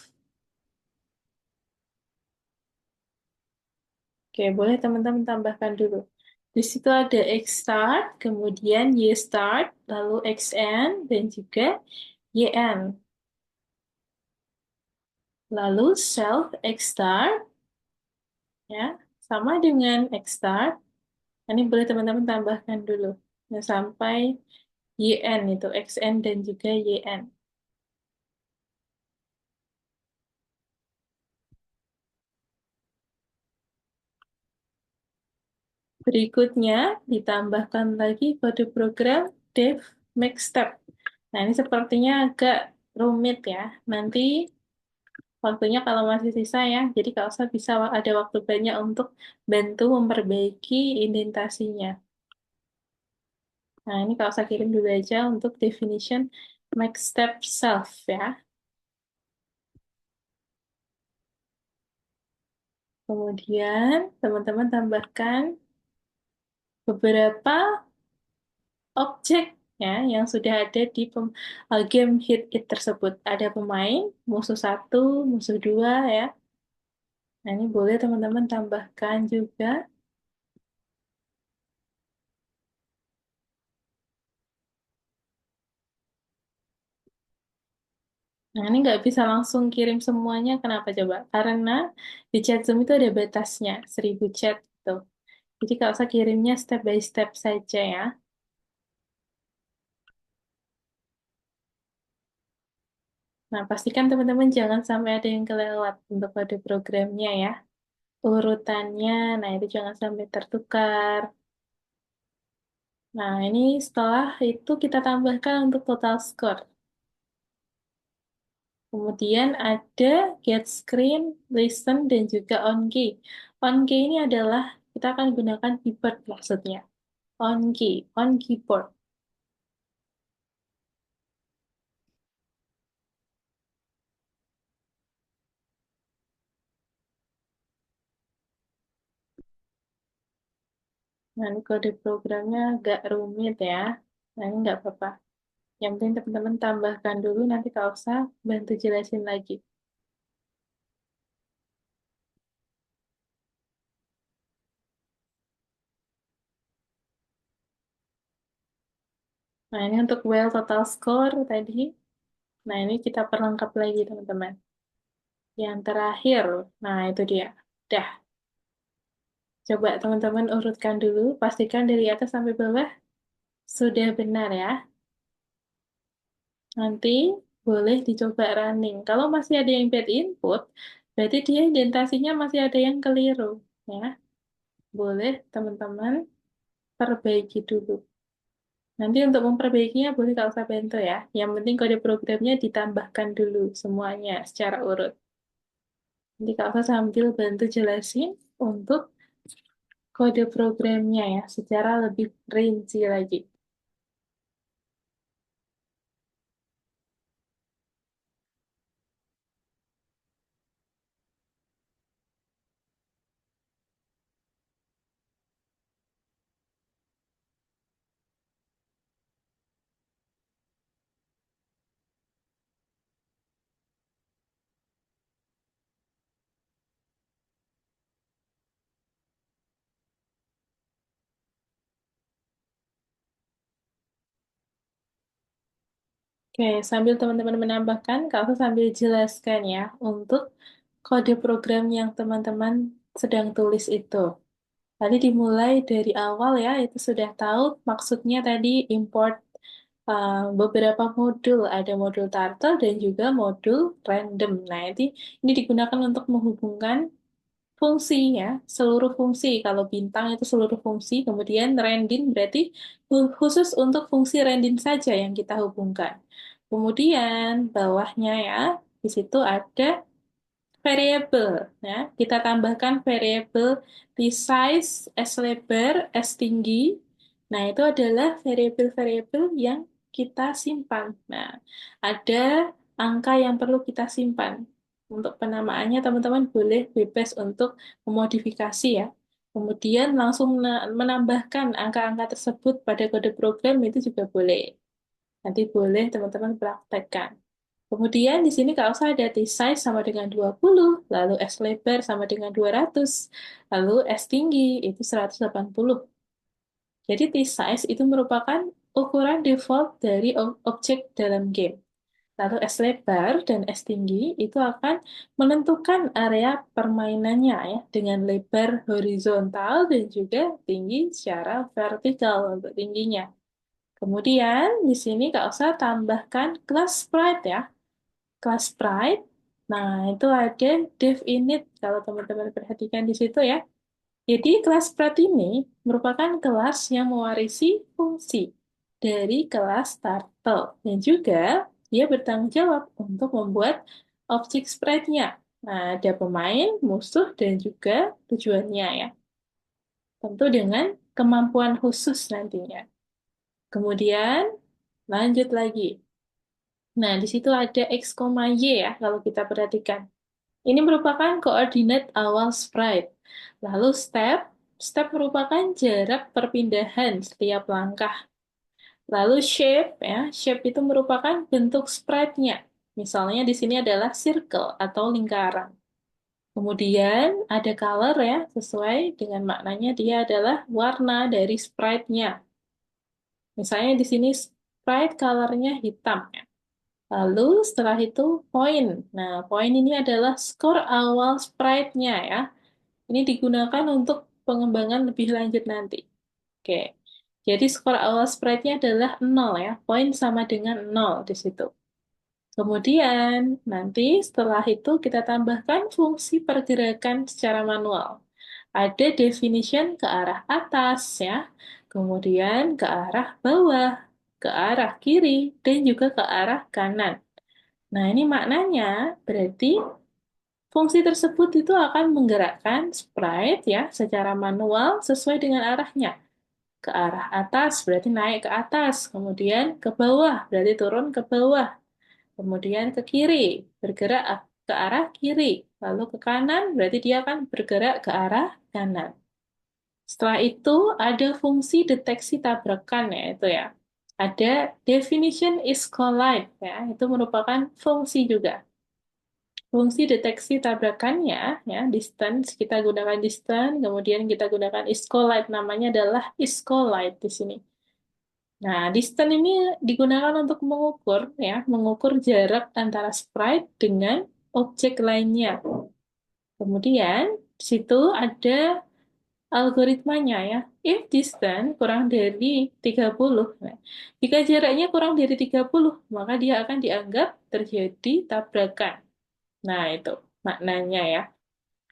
S1: Oke, boleh teman-teman tambahkan dulu. Di situ ada X start, kemudian Y start, lalu XN, dan juga YN. Lalu self X start, ya, sama dengan X start. Ini boleh teman-teman tambahkan dulu. Nah, sampai YN itu, XN dan juga YN. Berikutnya, ditambahkan lagi kode program def make step. Nah, ini sepertinya agak rumit ya. Nanti waktunya kalau masih sisa ya, jadi kalau saya bisa ada waktu banyak untuk bantu memperbaiki indentasinya. Nah, ini kalau saya kirim dulu aja untuk definition next step self ya. Kemudian teman-teman tambahkan beberapa objek ya yang sudah ada di game hit it tersebut. Ada pemain, musuh satu, musuh dua ya. Nah, ini boleh teman-teman tambahkan juga. Nah, ini nggak bisa langsung kirim semuanya. Kenapa coba? Karena di chat Zoom itu ada batasnya, 1000 chat gitu. Jadi kalau saya kirimnya step by step saja ya. Nah, pastikan teman-teman jangan sampai ada yang kelewat untuk kode programnya ya. Urutannya, nah itu jangan sampai tertukar. Nah, ini setelah itu kita tambahkan untuk total score. Kemudian ada get screen, listen, dan juga on key. On key ini adalah kita akan gunakan keyboard maksudnya. On key, on keyboard. Nah, ini kode programnya agak rumit ya. Nah, ini nggak apa-apa. Yang penting teman-teman tambahkan dulu, nanti kalau usah bantu jelasin lagi. Nah, ini untuk well total score tadi. Nah, ini kita perlengkap lagi, teman-teman. Yang terakhir, nah itu dia. Dah, coba teman-teman urutkan dulu, pastikan dari atas sampai bawah sudah benar ya. Nanti boleh dicoba running. Kalau masih ada yang bad input, berarti dia indentasinya masih ada yang keliru. Ya, boleh teman-teman perbaiki dulu. Nanti untuk memperbaikinya boleh kalau saya bantu ya. Yang penting kode programnya ditambahkan dulu semuanya secara urut. Nanti kalau saya sambil bantu jelasin untuk kode programnya ya, secara lebih rinci lagi. Oke, sambil teman-teman menambahkan, kalau saya sambil jelaskan ya, untuk kode program yang teman-teman sedang tulis itu. Tadi dimulai dari awal ya, itu sudah tahu maksudnya tadi import beberapa modul, ada modul turtle dan juga modul random. Nah, ini digunakan untuk menghubungkan fungsi ya, seluruh fungsi. Kalau bintang itu seluruh fungsi, kemudian random berarti khusus untuk fungsi random saja yang kita hubungkan. Kemudian bawahnya ya, di situ ada variabel ya. Kita tambahkan variabel T size, S lebar, S tinggi. Nah, itu adalah variabel-variabel yang kita simpan. Nah, ada angka yang perlu kita simpan. Untuk penamaannya, teman-teman boleh bebas untuk memodifikasi ya. Kemudian langsung menambahkan angka-angka tersebut pada kode program itu juga boleh. Nanti boleh teman-teman praktekkan. Kemudian di sini kalau saya ada T-size sama dengan 20, lalu S lebar sama dengan 200, lalu S tinggi itu 180. Jadi T-size itu merupakan ukuran default dari objek dalam game. Lalu S lebar dan S tinggi itu akan menentukan area permainannya ya dengan lebar horizontal dan juga tinggi secara vertikal untuk tingginya. Kemudian di sini Kak Osa tambahkan kelas sprite ya. Kelas sprite. Nah, itu ada dev init kalau teman-teman perhatikan di situ ya. Jadi kelas sprite ini merupakan kelas yang mewarisi fungsi dari kelas turtle dan juga dia bertanggung jawab untuk membuat objek sprite-nya. Nah, ada pemain, musuh, dan juga tujuannya ya. Tentu dengan kemampuan khusus nantinya. Kemudian lanjut lagi. Nah, di situ ada X, Y ya, kalau kita perhatikan. Ini merupakan koordinat awal sprite. Lalu step merupakan jarak perpindahan setiap langkah. Lalu shape, ya, shape itu merupakan bentuk sprite-nya. Misalnya di sini adalah circle atau lingkaran. Kemudian ada color ya, sesuai dengan maknanya dia adalah warna dari sprite-nya. Misalnya di sini sprite color-nya hitam ya. Lalu setelah itu poin. Nah, poin ini adalah skor awal sprite-nya ya. Ini digunakan untuk pengembangan lebih lanjut nanti. Oke. Jadi skor awal sprite-nya adalah 0 ya. Poin sama dengan 0 di situ. Kemudian nanti setelah itu kita tambahkan fungsi pergerakan secara manual. Ada definition ke arah atas ya. Kemudian ke arah bawah, ke arah kiri, dan juga ke arah kanan. Nah, ini maknanya berarti fungsi tersebut itu akan menggerakkan sprite ya secara manual sesuai dengan arahnya. Ke arah atas berarti naik ke atas, kemudian ke bawah berarti turun ke bawah, kemudian ke kiri bergerak ke arah kiri, lalu ke kanan berarti dia akan bergerak ke arah kanan. Setelah itu ada fungsi deteksi tabrakan ya itu ya. Ada definition is collide ya, itu merupakan fungsi juga. Fungsi deteksi tabrakannya, ya, distance, kita gunakan distance, kemudian kita gunakan iscolite, namanya adalah iscolite di sini. Nah, distance ini digunakan untuk mengukur, ya, mengukur jarak antara sprite dengan objek lainnya. Kemudian, di situ ada algoritmanya, ya. If distance kurang dari 30, nah, jika jaraknya kurang dari 30, maka dia akan dianggap terjadi tabrakan. Nah, itu maknanya ya.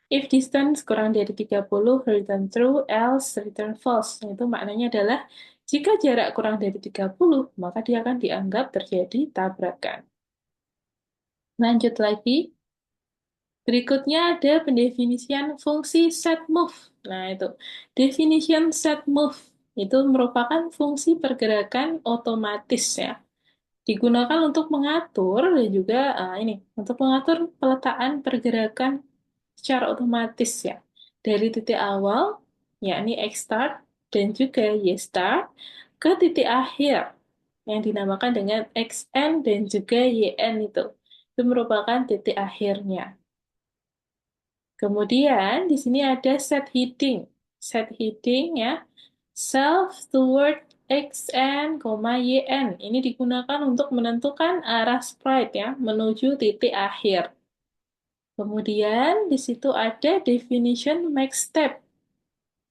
S1: If distance kurang dari 30, return true, else return false. Nah, itu maknanya adalah jika jarak kurang dari 30, maka dia akan dianggap terjadi tabrakan. Lanjut lagi. Berikutnya ada pendefinisian fungsi set move. Nah, itu. Definition set move itu merupakan fungsi pergerakan otomatis ya. Digunakan untuk mengatur dan juga untuk mengatur peletakan pergerakan secara otomatis ya dari titik awal yakni X start dan juga Y start ke titik akhir yang dinamakan dengan XN dan juga YN itu merupakan titik akhirnya. Kemudian di sini ada set heading. Set heading ya, self toward xn, yn. Ini digunakan untuk menentukan arah sprite ya, menuju titik akhir. Kemudian di situ ada definition make step.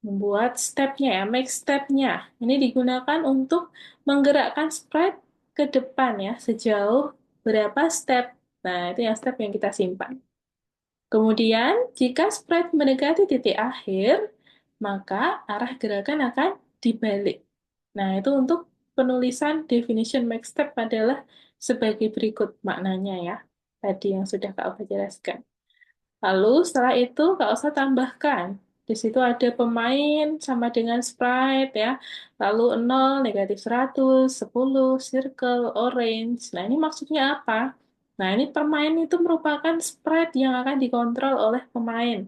S1: Membuat stepnya ya, make stepnya. Ini digunakan untuk menggerakkan sprite ke depan ya, sejauh berapa step. Nah, itu yang step yang kita simpan. Kemudian, jika sprite mendekati titik akhir, maka arah gerakan akan dibalik. Nah, itu untuk penulisan definition next step adalah sebagai berikut maknanya ya. Tadi yang sudah Kak Alfa jelaskan. Lalu setelah itu Kak usah tambahkan. Di situ ada pemain sama dengan sprite ya. Lalu 0, negatif 100, 10, circle, orange. Nah ini maksudnya apa? Nah ini permain itu merupakan sprite yang akan dikontrol oleh pemain.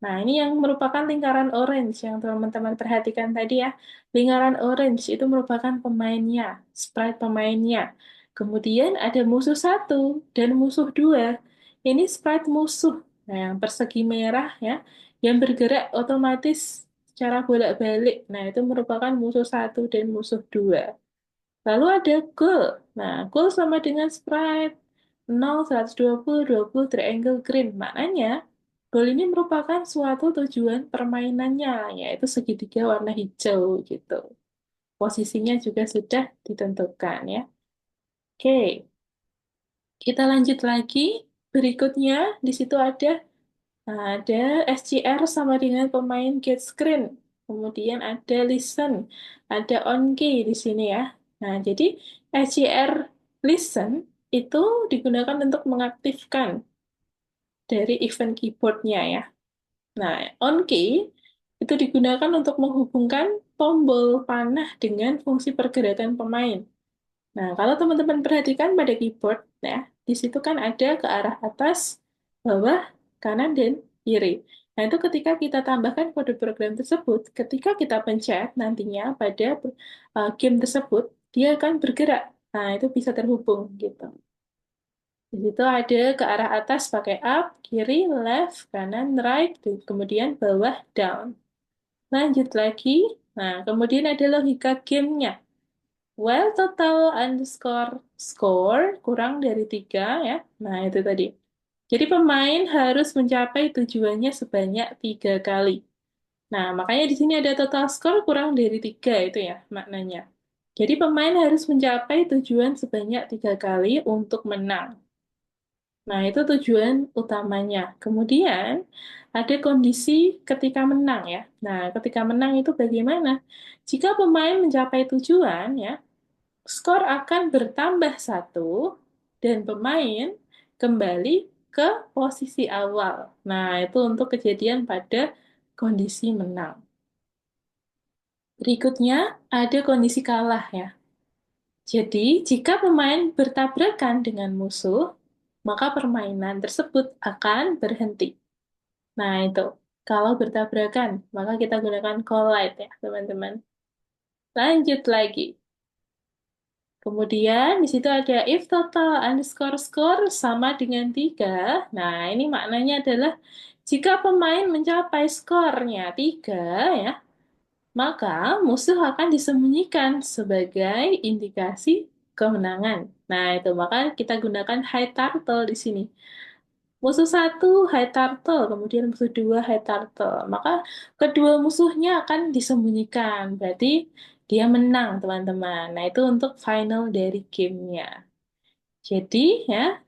S1: Nah, ini yang merupakan lingkaran orange yang teman-teman perhatikan tadi ya. Lingkaran orange itu merupakan pemainnya, sprite pemainnya. Kemudian ada musuh satu dan musuh dua. Ini sprite musuh. Nah, yang persegi merah ya, yang bergerak otomatis secara bolak-balik. Nah, itu merupakan musuh satu dan musuh dua. Lalu ada goal. Nah, goal sama dengan sprite 0, 120, 20, triangle green. Maknanya, goal ini merupakan suatu tujuan permainannya, yaitu segitiga warna hijau gitu. Posisinya juga sudah ditentukan ya. Oke, kita lanjut lagi. Berikutnya, di situ ada SCR sama dengan pemain get screen. Kemudian ada listen, ada on key di sini ya. Nah, jadi SCR listen itu digunakan untuk mengaktifkan dari event keyboardnya ya. Nah, on key itu digunakan untuk menghubungkan tombol panah dengan fungsi pergerakan pemain. Nah, kalau teman-teman perhatikan pada keyboard, ya, di situ kan ada ke arah atas, bawah, kanan, dan kiri. Nah, itu ketika kita tambahkan kode program tersebut, ketika kita pencet nantinya pada game tersebut, dia akan bergerak. Nah, itu bisa terhubung gitu. Di situ ada ke arah atas pakai up, kiri, left, kanan, right, dan kemudian bawah, down. Lanjut lagi. Nah, kemudian ada logika gamenya. Well, total underscore score kurang dari 3 ya. Nah, itu tadi. Jadi pemain harus mencapai tujuannya sebanyak 3 kali. Nah, makanya di sini ada total score kurang dari 3 itu ya maknanya. Jadi pemain harus mencapai tujuan sebanyak 3 kali untuk menang. Nah, itu tujuan utamanya. Kemudian ada kondisi ketika menang ya. Nah, ketika menang itu bagaimana? Jika pemain mencapai tujuan ya, skor akan bertambah satu dan pemain kembali ke posisi awal. Nah, itu untuk kejadian pada kondisi menang. Berikutnya ada kondisi kalah ya. Jadi, jika pemain bertabrakan dengan musuh, maka permainan tersebut akan berhenti. Nah, itu. Kalau bertabrakan, maka kita gunakan collide ya, teman-teman. Lanjut lagi. Kemudian di situ ada if total underscore score sama dengan 3. Nah, ini maknanya adalah jika pemain mencapai skornya 3 ya, maka musuh akan disembunyikan sebagai indikasi kemenangan. Nah, itu maka kita gunakan high turtle di sini. Musuh satu high turtle, kemudian musuh dua high turtle. Maka kedua musuhnya akan disembunyikan. Berarti dia menang, teman-teman. Nah, itu untuk final dari gamenya. Jadi, ya,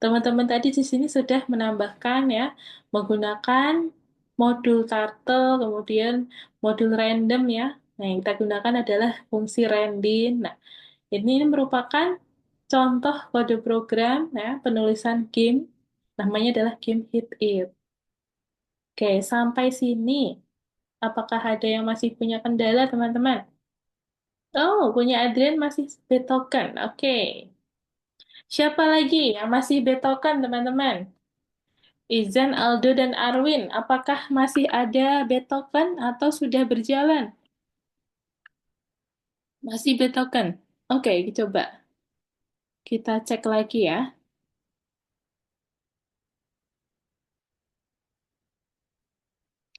S1: teman-teman tadi di sini sudah menambahkan ya, menggunakan modul turtle, kemudian modul random ya. Nah, yang kita gunakan adalah fungsi random. Nah, ini merupakan contoh kode program ya, penulisan game. Namanya adalah game hit it. Oke, sampai sini. Apakah ada yang masih punya kendala, teman-teman? Oh, punya Adrian masih betoken. Oke. Siapa lagi yang masih betoken, teman-teman? Izan, Aldo, dan Arwin. Apakah masih ada betoken atau sudah berjalan? Masih betoken. Oke, coba. Kita cek lagi ya.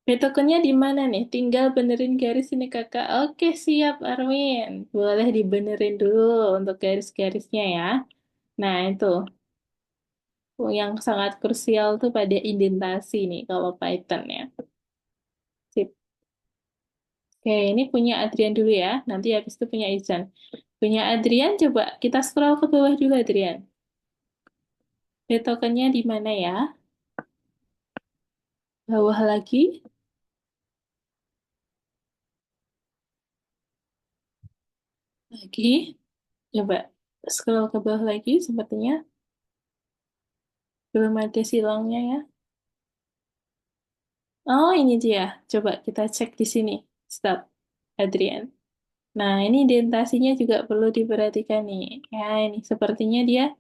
S1: Betokennya di mana nih? Tinggal benerin garis ini kakak. Oke, siap Arwin. Boleh dibenerin dulu untuk garis-garisnya ya. Nah, itu yang sangat krusial tuh pada indentasi nih kalau Python ya. Sip. Oke, ini punya Adrian dulu ya. Nanti habis itu punya Izan. Punya Adrian, coba kita scroll ke bawah dulu, Adrian. Lihat tokennya di mana ya? Bawah lagi, lagi. Coba scroll ke bawah lagi, sepertinya belum ada silangnya ya. Oh, ini dia. Coba kita cek di sini. Stop, Adrian. Nah, ini indentasinya juga perlu diperhatikan nih. Ya, ini sepertinya dia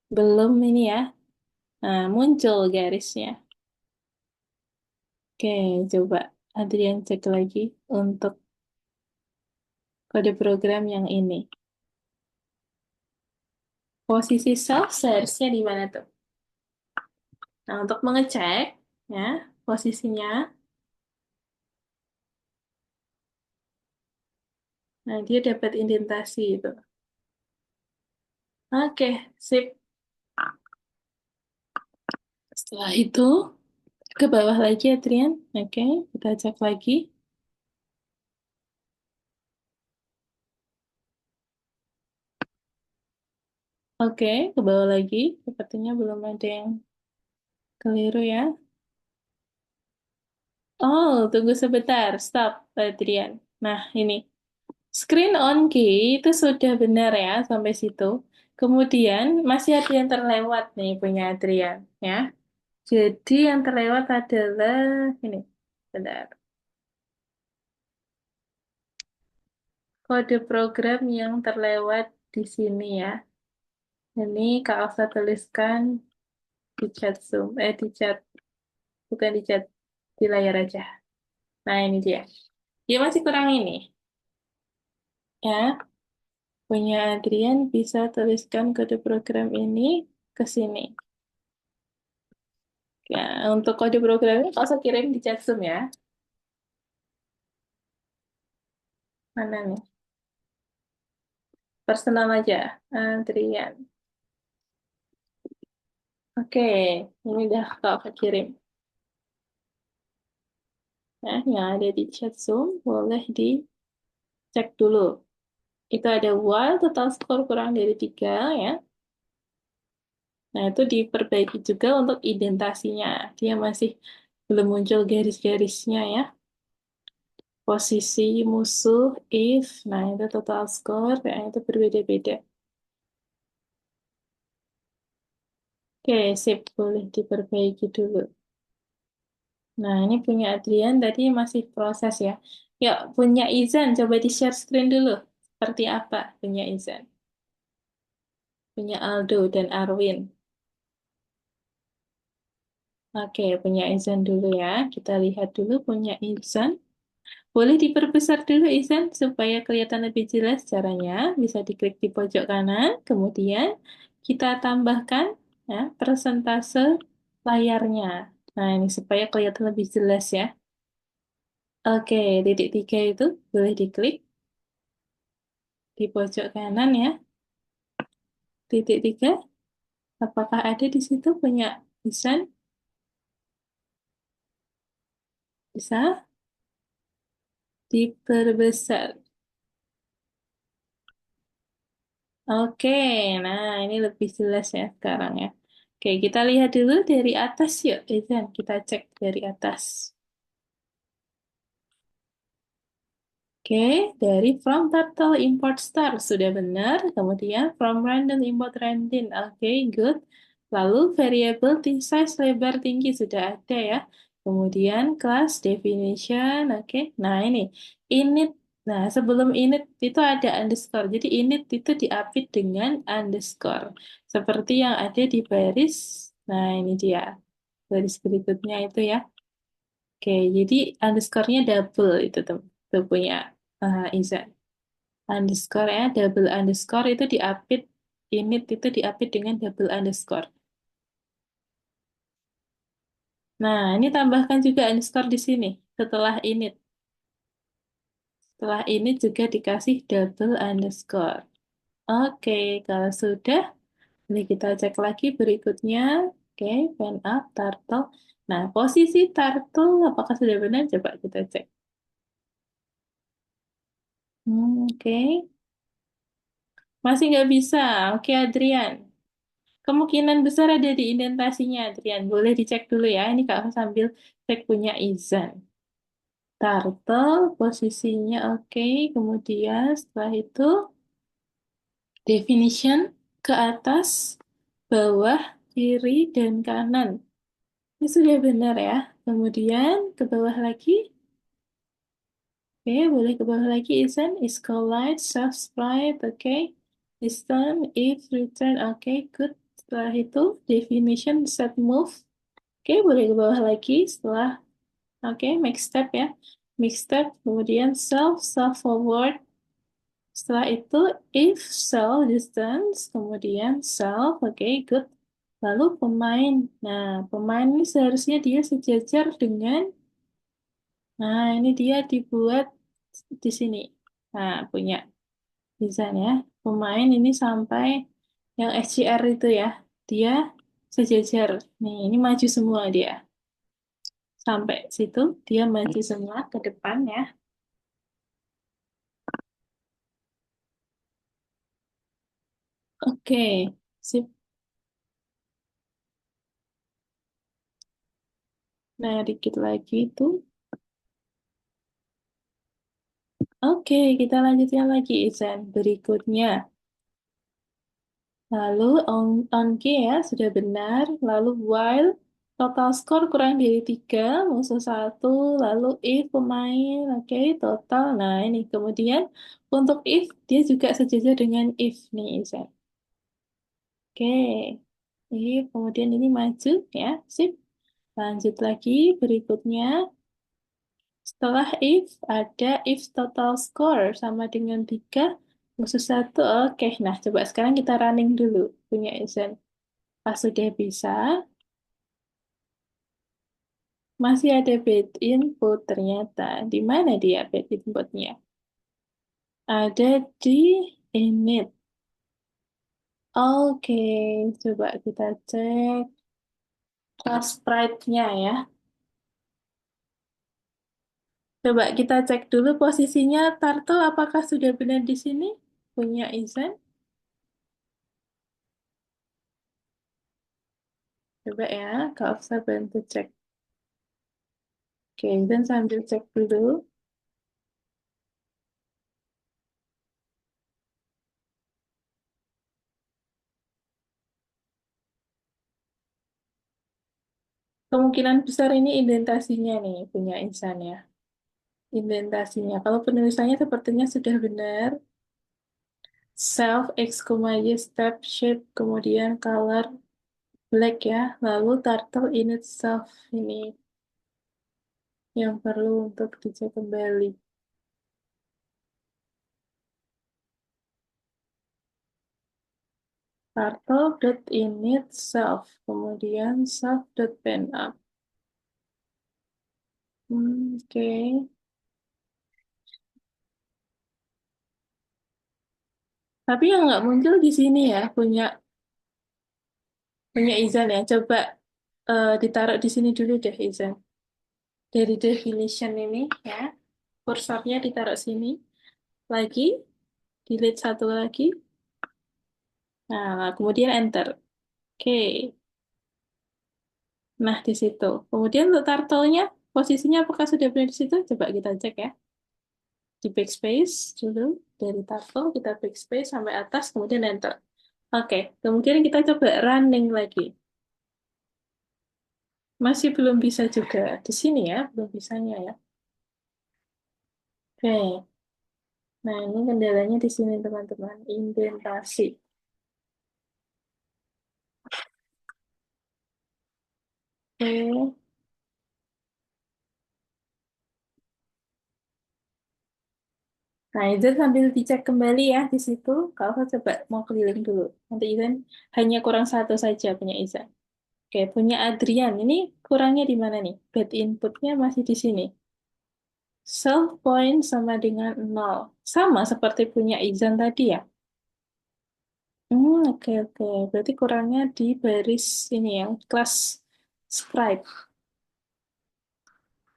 S1: belum ini ya. Nah, muncul garisnya. Oke, coba Adrian cek lagi untuk kode program yang ini. Posisi self seharusnya di mana tuh? Nah, untuk mengecek ya posisinya, nah dia dapat indentasi itu. Oke, sip. Setelah itu ke bawah lagi Adrian. Oke, kita cek lagi. Oke, ke bawah lagi. Sepertinya belum ada yang keliru ya. Oh, tunggu sebentar. Stop, Adrian. Nah, ini. Screen on key itu sudah benar ya sampai situ. Kemudian masih ada yang terlewat nih punya Adrian ya. Jadi yang terlewat adalah ini. Bentar. Kode program yang terlewat di sini ya. Ini Kak Alfa tuliskan di chat Zoom. Di chat, bukan di chat, di layar aja. Nah, ini dia. Dia masih kurang ini. Ya, punya Adrian bisa tuliskan kode program ini ke sini. Ya, untuk kode programnya kalau saya kirim di chat Zoom ya. Mana nih? Personal aja. Adrian. Oke, ini udah kalau kirim. Nah, yang ada di chat Zoom boleh dicek dulu. Itu ada while total score kurang dari 3 ya. Nah, itu diperbaiki juga untuk indentasinya. Dia masih belum muncul garis-garisnya ya. Posisi musuh, if, nah itu total score, ya, itu berbeda-beda. Oke, sip, boleh diperbaiki dulu. Nah, ini punya Adrian tadi masih proses ya. Yuk, punya Izan, coba di-share screen dulu. Seperti apa punya Izan? Punya Aldo dan Arwin. Oke, punya Izan dulu ya. Kita lihat dulu punya Izan. Boleh diperbesar dulu Izan supaya kelihatan lebih jelas caranya. Bisa diklik di pojok kanan, kemudian kita tambahkan ya, persentase layarnya. Nah, ini supaya kelihatan lebih jelas ya. Oke, titik 3 itu boleh diklik di pojok kanan ya. Titik 3, apakah ada di situ punya Izan? Bisa diperbesar. Oke, nah ini lebih jelas ya sekarang ya. Oke, kita lihat dulu dari atas yuk, Izan. Kita cek dari atas. Oke, dari from turtle import star sudah benar. Kemudian from random import random. Oke, good. Lalu variable size lebar tinggi sudah ada ya. Kemudian class definition. Oke, nah ini init. Nah, sebelum init itu ada underscore. Jadi init itu diapit dengan underscore. Seperti yang ada di baris. Nah, ini dia. Baris berikutnya itu ya. Oke, jadi underscore-nya double itu tuh punya Izan. Underscore ya, double underscore itu diapit, init itu diapit dengan double underscore. Nah, ini tambahkan juga underscore di sini setelah init. Setelah init juga dikasih double underscore. Oke, kalau sudah, ini kita cek lagi berikutnya. Oke, pen up, turtle. Nah, posisi turtle apakah sudah benar? Coba kita cek. Oke. Masih nggak bisa. Oke, Adrian. Kemungkinan besar ada di indentasinya, Adrian. Boleh dicek dulu ya. Ini Kak sambil cek punya Izan. Turtle, posisinya oke. Kemudian setelah itu, definition ke atas, bawah, kiri, dan kanan. Ini sudah benar ya. Kemudian ke bawah lagi. Oke, boleh ke bawah lagi. Izan, is collide, subscribe, oke. Listen, if, return, oke, good. Setelah itu, definition, set, move. Oke, boleh ke bawah lagi setelah, oke, make step ya. Make step, kemudian self, self forward. Setelah itu, if, self, distance, kemudian self, oke, good. Lalu pemain. Nah, pemain ini seharusnya dia sejajar dengan, nah ini dia dibuat di sini. Nah, punya desain ya. Pemain ini sampai yang SCR itu ya, dia sejajar. Nih, ini maju semua dia. Sampai situ dia maju semua ke depan ya. Oke, sip. Nah, dikit lagi itu. Oke, kita lanjutkan lagi, Izan. Berikutnya. Lalu on key ya, sudah benar. Lalu while total skor kurang dari 3, musuh satu. Lalu if pemain, oke, total. Nah, ini kemudian untuk if, dia juga sejajar dengan if nih, Izan. Oke, if, kemudian ini maju ya, sip. Lanjut lagi, berikutnya. Setelah if, ada if total score sama dengan 3 musuh satu. Oke, nah coba sekarang kita running dulu punya Izan. Pas sudah bisa, masih ada bad input ternyata. Di mana dia bad inputnya? Ada di init. Oke, coba kita cek class sprite-nya ya. Coba kita cek dulu posisinya Turtle apakah sudah benar di sini? Punya Izan. Coba ya, Kak Ofsa bantu cek. Oke, Izan sambil cek dulu. Kemungkinan besar ini indentasinya nih, punya Izan ya. Indentasinya. Kalau penulisannya sepertinya sudah benar. Self, X, Y, step, shape, kemudian color, black ya. Lalu turtle in itself ini yang perlu untuk dicek kembali. Turtle dot in itself, kemudian self dot pen up. Oke. Tapi yang nggak muncul di sini ya, punya Izan ya. Coba ditaruh di sini dulu deh Izan. Dari definition ini ya, kursornya ditaruh sini. Lagi, delete satu lagi. Nah, kemudian enter. Oke. Nah, di situ. Kemudian untuk turtle-nya, posisinya apakah sudah benar di situ? Coba kita cek ya. Di backspace dulu. Dari turtle, kita backspace sampai atas, kemudian enter. Oke, kemudian kita coba running lagi. Masih belum bisa juga. Di sini ya, belum bisanya ya. Oke. Nah, ini kendalanya di sini, teman-teman. Indentasi. Oke. Nah, itu sambil dicek kembali ya di situ. Kalau coba mau keliling dulu. Nanti Izan hanya kurang satu saja punya Izan. Oke, punya Adrian. Ini kurangnya di mana nih? Bad inputnya masih di sini. Self point sama dengan nol. Sama seperti punya Izan tadi ya. Oke, oke. Berarti kurangnya di baris ini ya, kelas sprite.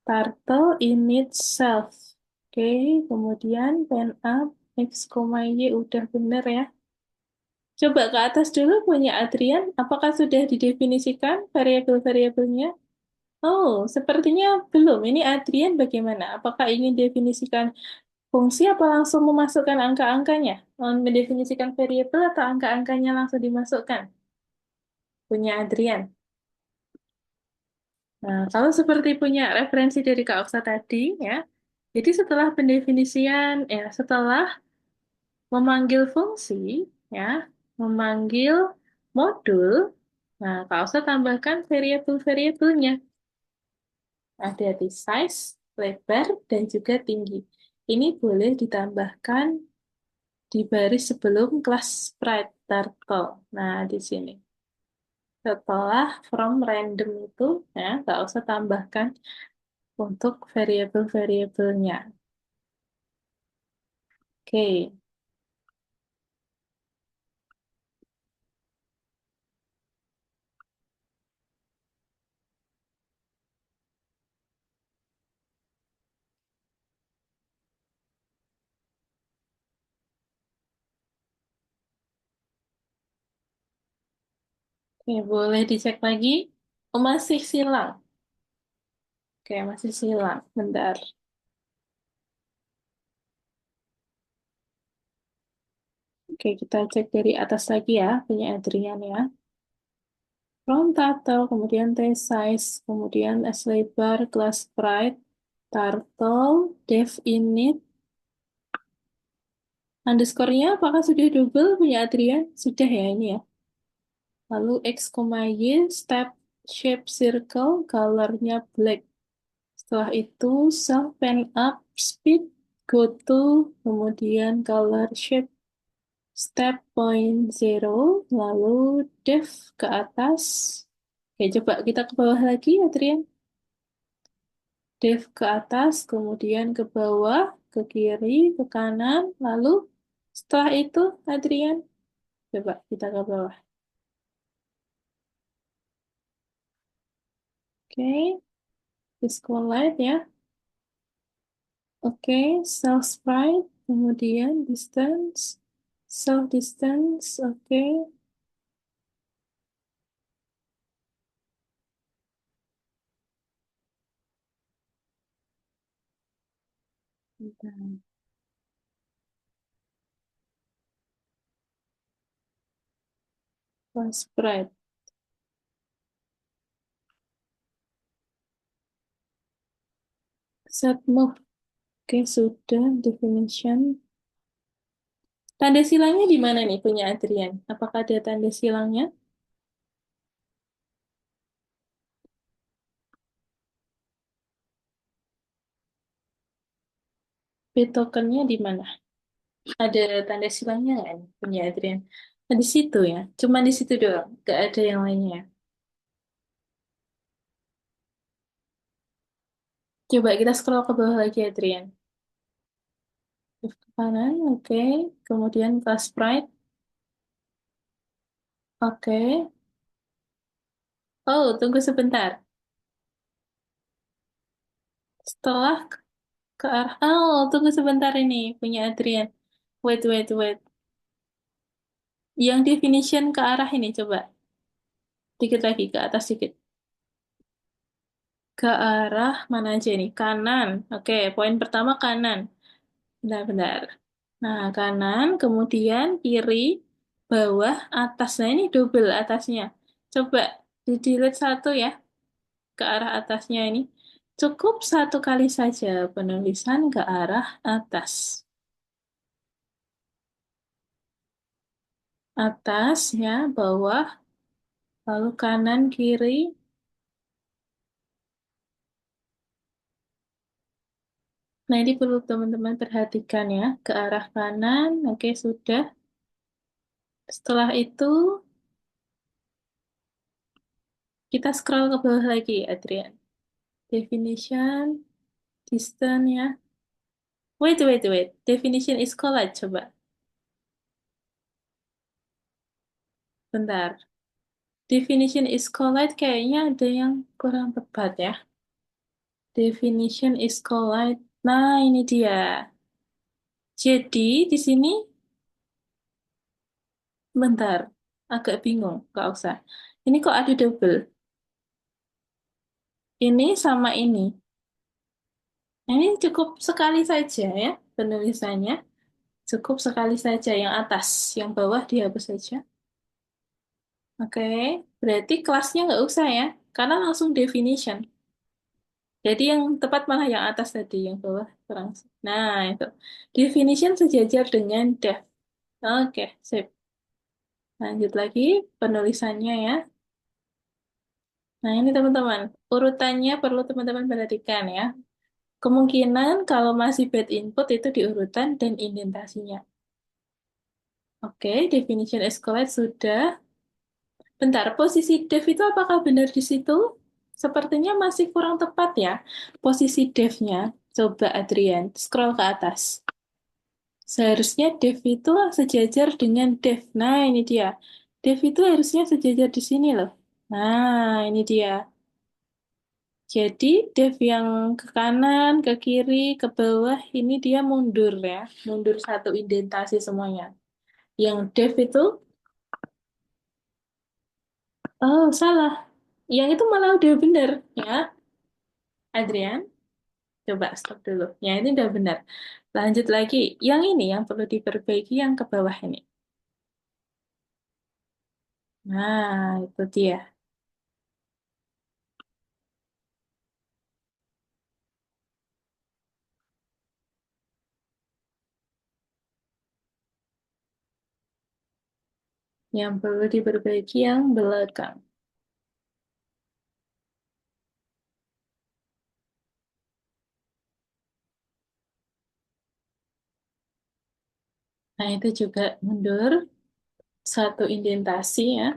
S1: Turtle init self. Oke, kemudian pen up, X, Y udah bener ya. Coba ke atas dulu punya Adrian. Apakah sudah didefinisikan variabel-variabelnya? Oh, sepertinya belum. Ini Adrian bagaimana? Apakah ingin definisikan fungsi apa langsung memasukkan angka-angkanya? Mendefinisikan variabel atau angka-angkanya langsung dimasukkan? Punya Adrian. Nah, kalau seperti punya referensi dari Kak Oksa tadi, ya, jadi setelah pendefinisian, ya, setelah memanggil fungsi, ya, memanggil modul, nah, Kak Oksa tambahkan variabel-variabelnya. Ada di size, lebar, dan juga tinggi. Ini boleh ditambahkan di baris sebelum kelas sprite turtle. Nah, di sini. Setelah from random itu, ya, nggak usah tambahkan untuk variabel-variabelnya. Oke, oke, boleh dicek lagi. Oh, masih silang. Oke, masih silang. Bentar. Oke, kita cek dari atas lagi ya, punya Adrian ya. From title, kemudian T size, kemudian S lebar, class sprite, turtle, dev init, underscore-nya apakah sudah double punya Adrian? Sudah ya ini ya. Lalu X, Y, step, shape, circle, color-nya black. Setelah itu self pen up, speed, go to, kemudian color shape, step point zero, lalu def ke atas. Oke, coba kita ke bawah lagi, Adrian. Def ke atas, kemudian ke bawah, ke kiri, ke kanan, lalu setelah itu, Adrian, coba kita ke bawah. Oke, disqualified ya. Oke, self sprite, kemudian distance, self distance, oke. Bentar. Self sprite, set move, oke sudah definition. Tanda silangnya di mana nih punya Adrian? Apakah ada tanda silangnya? P tokennya di mana? Ada tanda silangnya nggak nih punya Adrian? Nah, di situ ya, cuma di situ doang, nggak ada yang lainnya. Coba kita scroll ke bawah lagi Adrian. Ke kanan, oke. Kemudian ke sprite, oke. Oh, tunggu sebentar. Setelah ke arah, oh, tunggu sebentar ini punya Adrian. Wait, wait, wait. Yang definition ke arah ini coba. Dikit lagi ke atas dikit. Ke arah mana aja ini? Kanan. Oke, poin pertama kanan. Benar-benar. Nah, kanan, kemudian kiri, bawah, atas. Nah, ini double atasnya. Coba di delete satu ya, ke arah atasnya ini. Cukup satu kali saja penulisan ke arah atas. Atas ya, bawah, lalu kanan, kiri. Nah, ini perlu teman-teman perhatikan ya, ke arah kanan. Oke, sudah. Setelah itu, kita scroll ke bawah lagi, Adrian. Definition, distance ya. Wait, wait, wait. Definition is collage, coba. Bentar. Definition is collide kayaknya ada yang kurang tepat ya. Definition is collide. Nah, ini dia. Jadi, di sini Bentar, agak bingung, nggak usah. Ini kok ada double? Ini sama ini. Nah, ini cukup sekali saja ya penulisannya. Cukup sekali saja yang atas, yang bawah dihapus saja. Oke, berarti kelasnya nggak usah ya, karena langsung definition. Jadi yang tepat malah yang atas tadi, yang bawah kurang. Nah, itu. Definition sejajar dengan def. Oke, sip. Lanjut lagi penulisannya ya. Nah, ini teman-teman, urutannya perlu teman-teman perhatikan ya. Kemungkinan kalau masih bad input itu di urutan dan indentasinya. Oke, definition escalate sudah. Bentar, posisi def itu apakah benar di situ? Sepertinya masih kurang tepat ya. Posisi devnya. Coba Adrian, scroll ke atas. Seharusnya dev itu sejajar dengan dev. Nah, ini dia. Dev itu harusnya sejajar di sini loh. Nah, ini dia. Jadi dev yang ke kanan, ke kiri, ke bawah, ini dia mundur ya. Mundur satu indentasi semuanya. Yang dev itu, oh salah. Yang itu malah udah benar ya. Adrian, coba stop dulu. Ya, ini udah benar. Lanjut lagi. Yang ini yang perlu diperbaiki yang ke bawah ini. Nah, itu dia. Yang perlu diperbaiki yang belakang. Nah, itu juga mundur satu indentasi ya.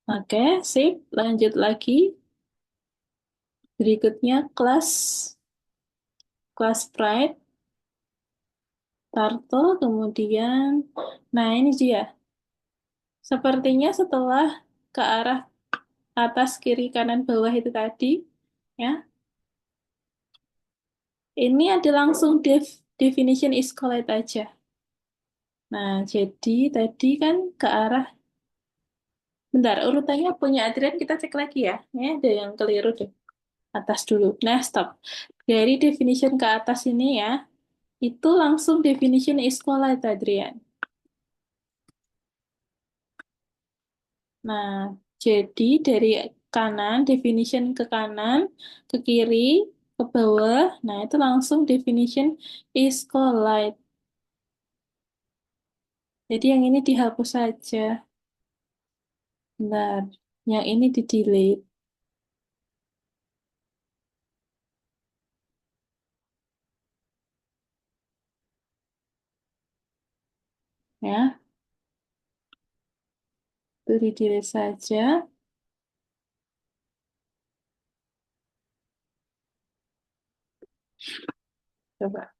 S1: Oke, sip. Lanjut lagi. Berikutnya kelas pride, turtle, kemudian nah ini dia. Sepertinya setelah ke arah atas, kiri, kanan, bawah itu tadi, ya. Ini ada langsung definition is correct aja. Nah, jadi tadi kan ke arah, bentar, urutannya punya Adrian kita cek lagi ya. Ini ada yang keliru deh. Atas dulu. Nah, stop. Dari definition ke atas ini ya, itu langsung definition is correct, Adrian. Nah, jadi dari kanan, definition ke kanan, ke kiri, ke bawah, nah itu langsung definition is correct. Jadi yang ini dihapus saja. Bentar, yang ini di delete ya, itu di delete saja. Coba.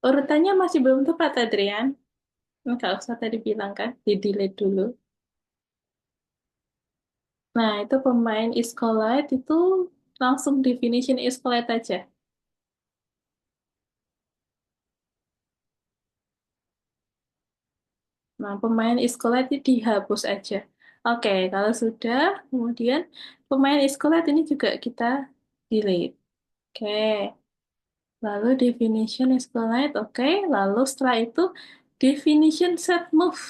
S1: Urutannya masih belum tepat, Adrian. Enggak usah tadi bilang kan, di delete dulu. Nah, itu pemain is collide itu langsung definition is collide aja. Nah, pemain is collide ini dihapus aja. Oke, kalau sudah, kemudian pemain is collide ini juga kita delete. Oke, lalu definition is collide, oke. Lalu setelah itu definition set move.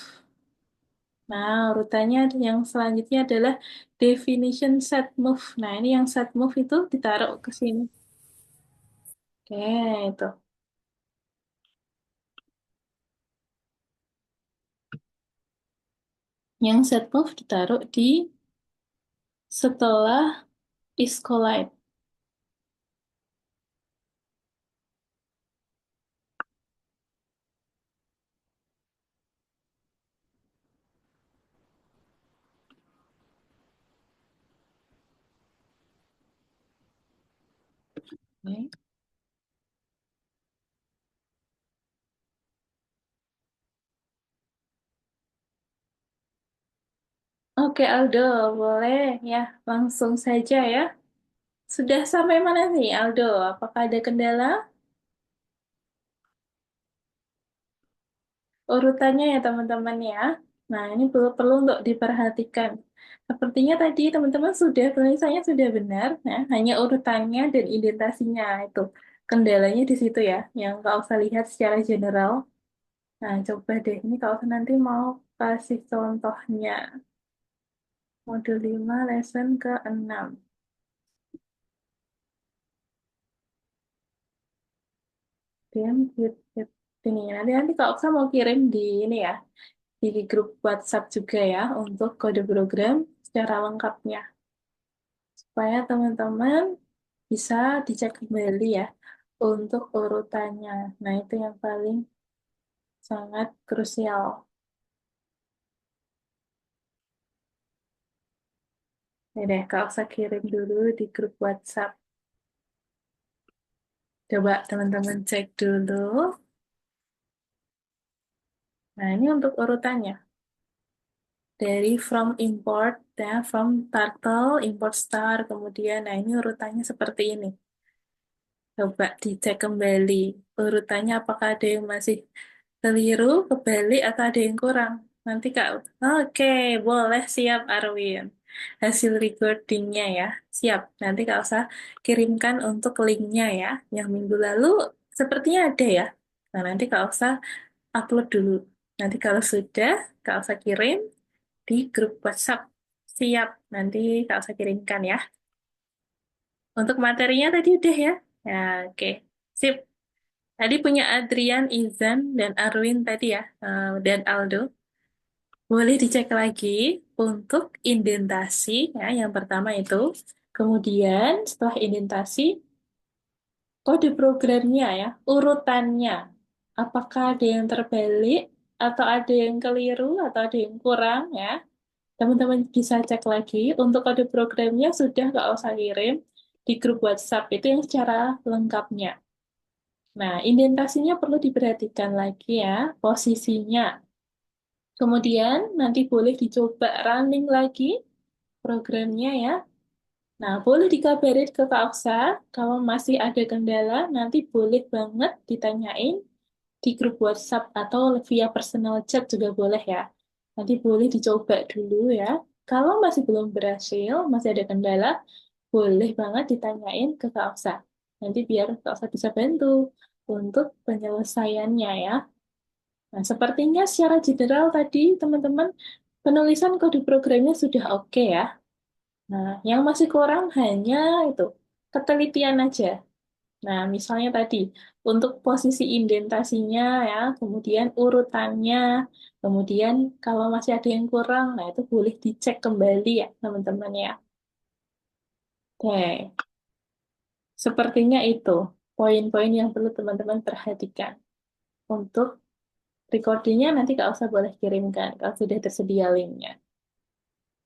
S1: Nah, urutannya yang selanjutnya adalah definition set move. Nah, ini yang set move itu ditaruh ke sini. Oke, itu. Yang set move ditaruh di setelah is collide. Oke. Oke, Aldo, boleh ya, langsung saja ya. Sudah sampai mana nih, Aldo? Apakah ada kendala? urutannya ya teman-teman ya. Nah, ini perlu untuk diperhatikan. Sepertinya tadi teman-teman sudah tulisannya sudah benar, ya. Hanya urutannya dan indentasinya itu. Kendalanya di situ ya, yang kau usah lihat secara general. Nah, coba deh ini kalau nanti mau kasih contohnya. Modul 5 lesson ke-6. Diam, ini nanti nanti kalau saya mau kirim di ini ya, di grup WhatsApp juga ya untuk kode program secara lengkapnya supaya teman-teman bisa dicek kembali ya untuk urutannya. Nah, itu yang paling sangat krusial. Ya deh, kalau saya kirim dulu di grup WhatsApp. Coba teman-teman cek dulu. Nah, ini untuk urutannya. Dari from import, ya, from turtle, import star, kemudian, nah ini urutannya seperti ini. Coba dicek kembali urutannya apakah ada yang masih keliru, kebalik, atau ada yang kurang. Nanti Kak, oke, boleh siap Arwin. Hasil recordingnya ya, siap. Nanti Kak usah kirimkan untuk linknya ya. Yang minggu lalu sepertinya ada ya. Nah nanti Kak usah upload dulu. Nanti kalau sudah, Kak usah kirim di grup WhatsApp. Siap, nanti Kak usah kirimkan ya. Untuk materinya tadi udah ya. Ya, oke. Sip. Tadi punya Adrian, Izan, dan Arwin tadi ya, dan Aldo. Boleh dicek lagi untuk indentasi, ya, yang pertama itu. Kemudian setelah indentasi, kode programnya ya, urutannya. Apakah ada yang terbalik, atau ada yang keliru, atau ada yang kurang ya. Teman-teman bisa cek lagi untuk kode programnya sudah nggak usah kirim di grup WhatsApp itu yang secara lengkapnya. Nah, indentasinya perlu diperhatikan lagi ya, posisinya. Kemudian nanti boleh dicoba running lagi programnya ya. Nah, boleh dikabarin ke Kak Oksa kalau masih ada kendala, nanti boleh banget ditanyain di grup WhatsApp atau via personal chat juga boleh ya. Nanti boleh dicoba dulu ya. Kalau masih belum berhasil, masih ada kendala, boleh banget ditanyain ke Kak Oksa. Nanti biar Kak Oksa bisa bantu untuk penyelesaiannya ya. Nah, sepertinya secara general tadi teman-teman penulisan kode programnya sudah oke ya. Nah, yang masih kurang hanya itu ketelitian aja. Nah, misalnya tadi untuk posisi indentasinya ya, kemudian urutannya, kemudian kalau masih ada yang kurang, nah itu boleh dicek kembali ya teman-teman ya. Oke, sepertinya itu poin-poin yang perlu teman-teman perhatikan. Untuk recordingnya nanti Kak Elsa boleh kirimkan kalau sudah tersedia linknya.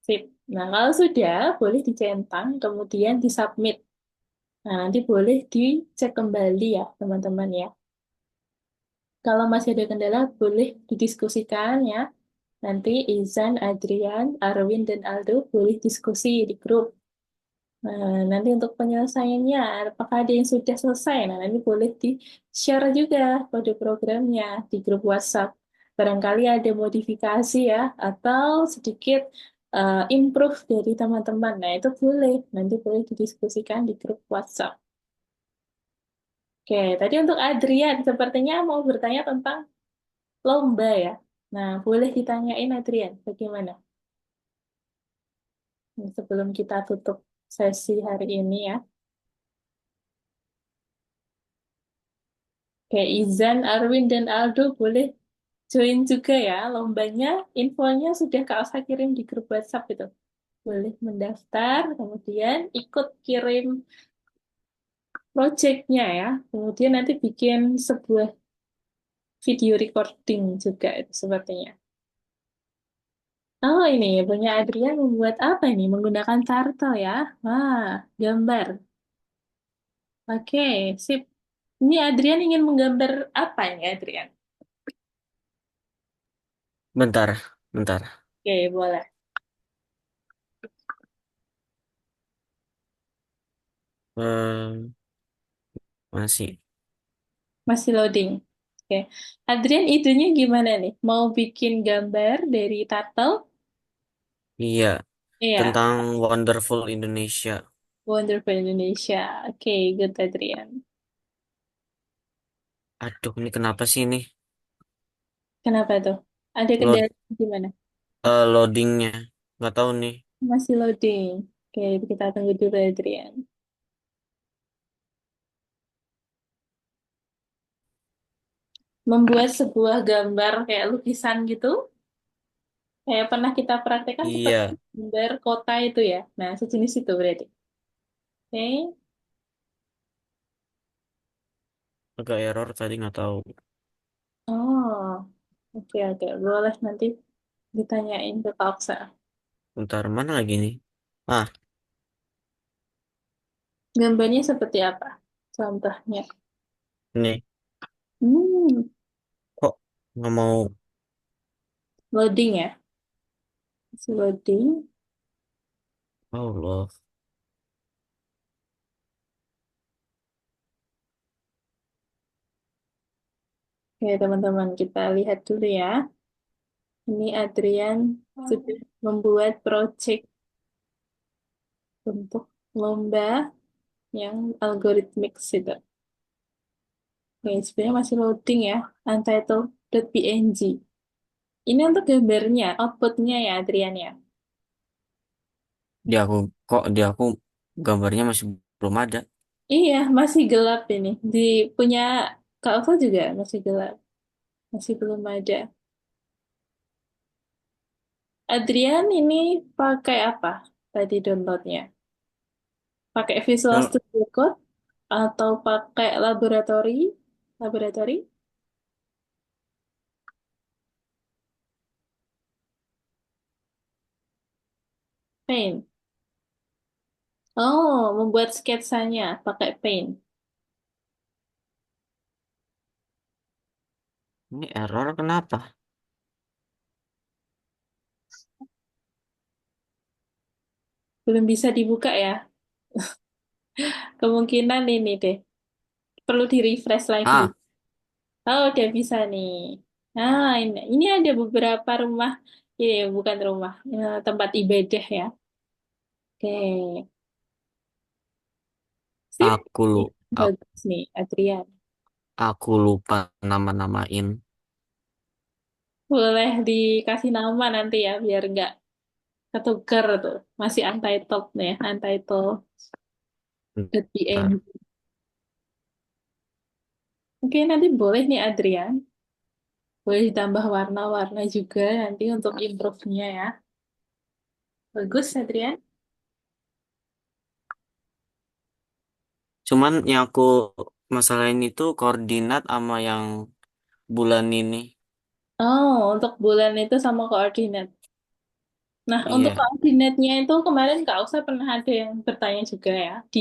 S1: Sip. Nah, kalau sudah, boleh dicentang, kemudian disubmit. Nah, nanti boleh dicek kembali ya, teman-teman ya. Kalau masih ada kendala, boleh didiskusikan ya. Nanti Izan, Adrian, Arwin, dan Aldo boleh diskusi di grup. Nah, nanti untuk penyelesaiannya, apakah ada yang sudah selesai? Nah, nanti boleh di-share juga kode programnya di grup WhatsApp. Barangkali ada modifikasi ya, atau sedikit improve dari teman-teman. Nah, itu boleh. Nanti boleh didiskusikan di grup WhatsApp. Oke, tadi untuk Adrian, sepertinya mau bertanya tentang lomba ya. Nah, boleh ditanyain Adrian, bagaimana? Sebelum kita tutup sesi hari ini ya. Kayak Izan, Arwin, dan Aldo boleh join juga ya lombanya. Infonya sudah Kak Osa kirim di grup WhatsApp itu. Boleh mendaftar, kemudian ikut kirim projectnya ya. Kemudian nanti bikin sebuah video recording juga itu sepertinya. Oh ini punya Adrian membuat apa ini? Menggunakan turtle ya. Wah, gambar. Oke, sip. Ini Adrian ingin menggambar apa ini Adrian?
S2: Bentar, bentar.
S1: Oke, boleh.
S2: Eh, masih.
S1: Masih loading. Oke. Adrian, idenya gimana nih? Mau bikin gambar dari turtle?
S2: Iya,
S1: Iya,
S2: tentang Wonderful Indonesia.
S1: Wonderful Indonesia. Oke, good Adrian.
S2: Aduh, ini kenapa sih ini?
S1: Kenapa tuh? Ada
S2: Load,
S1: kendala gimana?
S2: loadingnya. Nggak tahu nih.
S1: Masih loading. Oke, kita tunggu dulu Adrian. Membuat sebuah gambar kayak lukisan gitu, kayak pernah kita praktekkan seperti
S2: Iya,
S1: gambar kota itu ya. Nah, sejenis itu berarti. Oke.
S2: agak error tadi nggak tahu.
S1: Oh, oke oke. Boleh nanti ditanyain ke Kak Oksa.
S2: Bentar, mana lagi nih? Ah,
S1: Gambarnya seperti apa? Contohnya.
S2: ini.
S1: Hmm,
S2: Kok nggak mau?
S1: loading ya. Masih loading.
S2: Allah.
S1: Oke, teman-teman, kita lihat dulu ya. Ini Adrian sudah membuat project untuk lomba yang algoritmik itu. Oke, sebenarnya masih loading ya. Untitled.png. Ini untuk gambarnya, outputnya ya, Adrian ya.
S2: Di aku di aku gambarnya masih belum ada.
S1: Iya, masih gelap ini. Di punya Kak Ova juga masih gelap. Masih belum ada. Adrian ini pakai apa tadi downloadnya? Pakai Visual
S2: Dol-
S1: Studio Code atau pakai laboratori? Laboratori? Paint. Oh, membuat sketsanya pakai Paint.
S2: Ini error kenapa?
S1: Belum bisa dibuka ya. Kemungkinan ini deh. Perlu di-refresh lagi.
S2: Ah,
S1: Oh, udah bisa nih. Nah, ini ada beberapa rumah. Ini bukan rumah, tempat ibadah ya. Oke. Sip.
S2: aku lu, aku,
S1: Bagus nih, Adrian.
S2: aku lupa nama-namain.
S1: Boleh dikasih nama nanti ya, biar nggak ketuker tuh. Masih untitled nih, untitled.png.
S2: Bentar.
S1: Oke, nanti boleh nih Adrian. Boleh ditambah warna-warna juga nanti untuk improve-nya ya. Bagus, Adrian.
S2: Cuman yang aku masalahin itu koordinat sama yang bulan ini.
S1: Oh, untuk bulan itu sama koordinat. Nah, untuk
S2: Iya,
S1: koordinatnya itu kemarin Kak Usa pernah ada yang bertanya juga ya di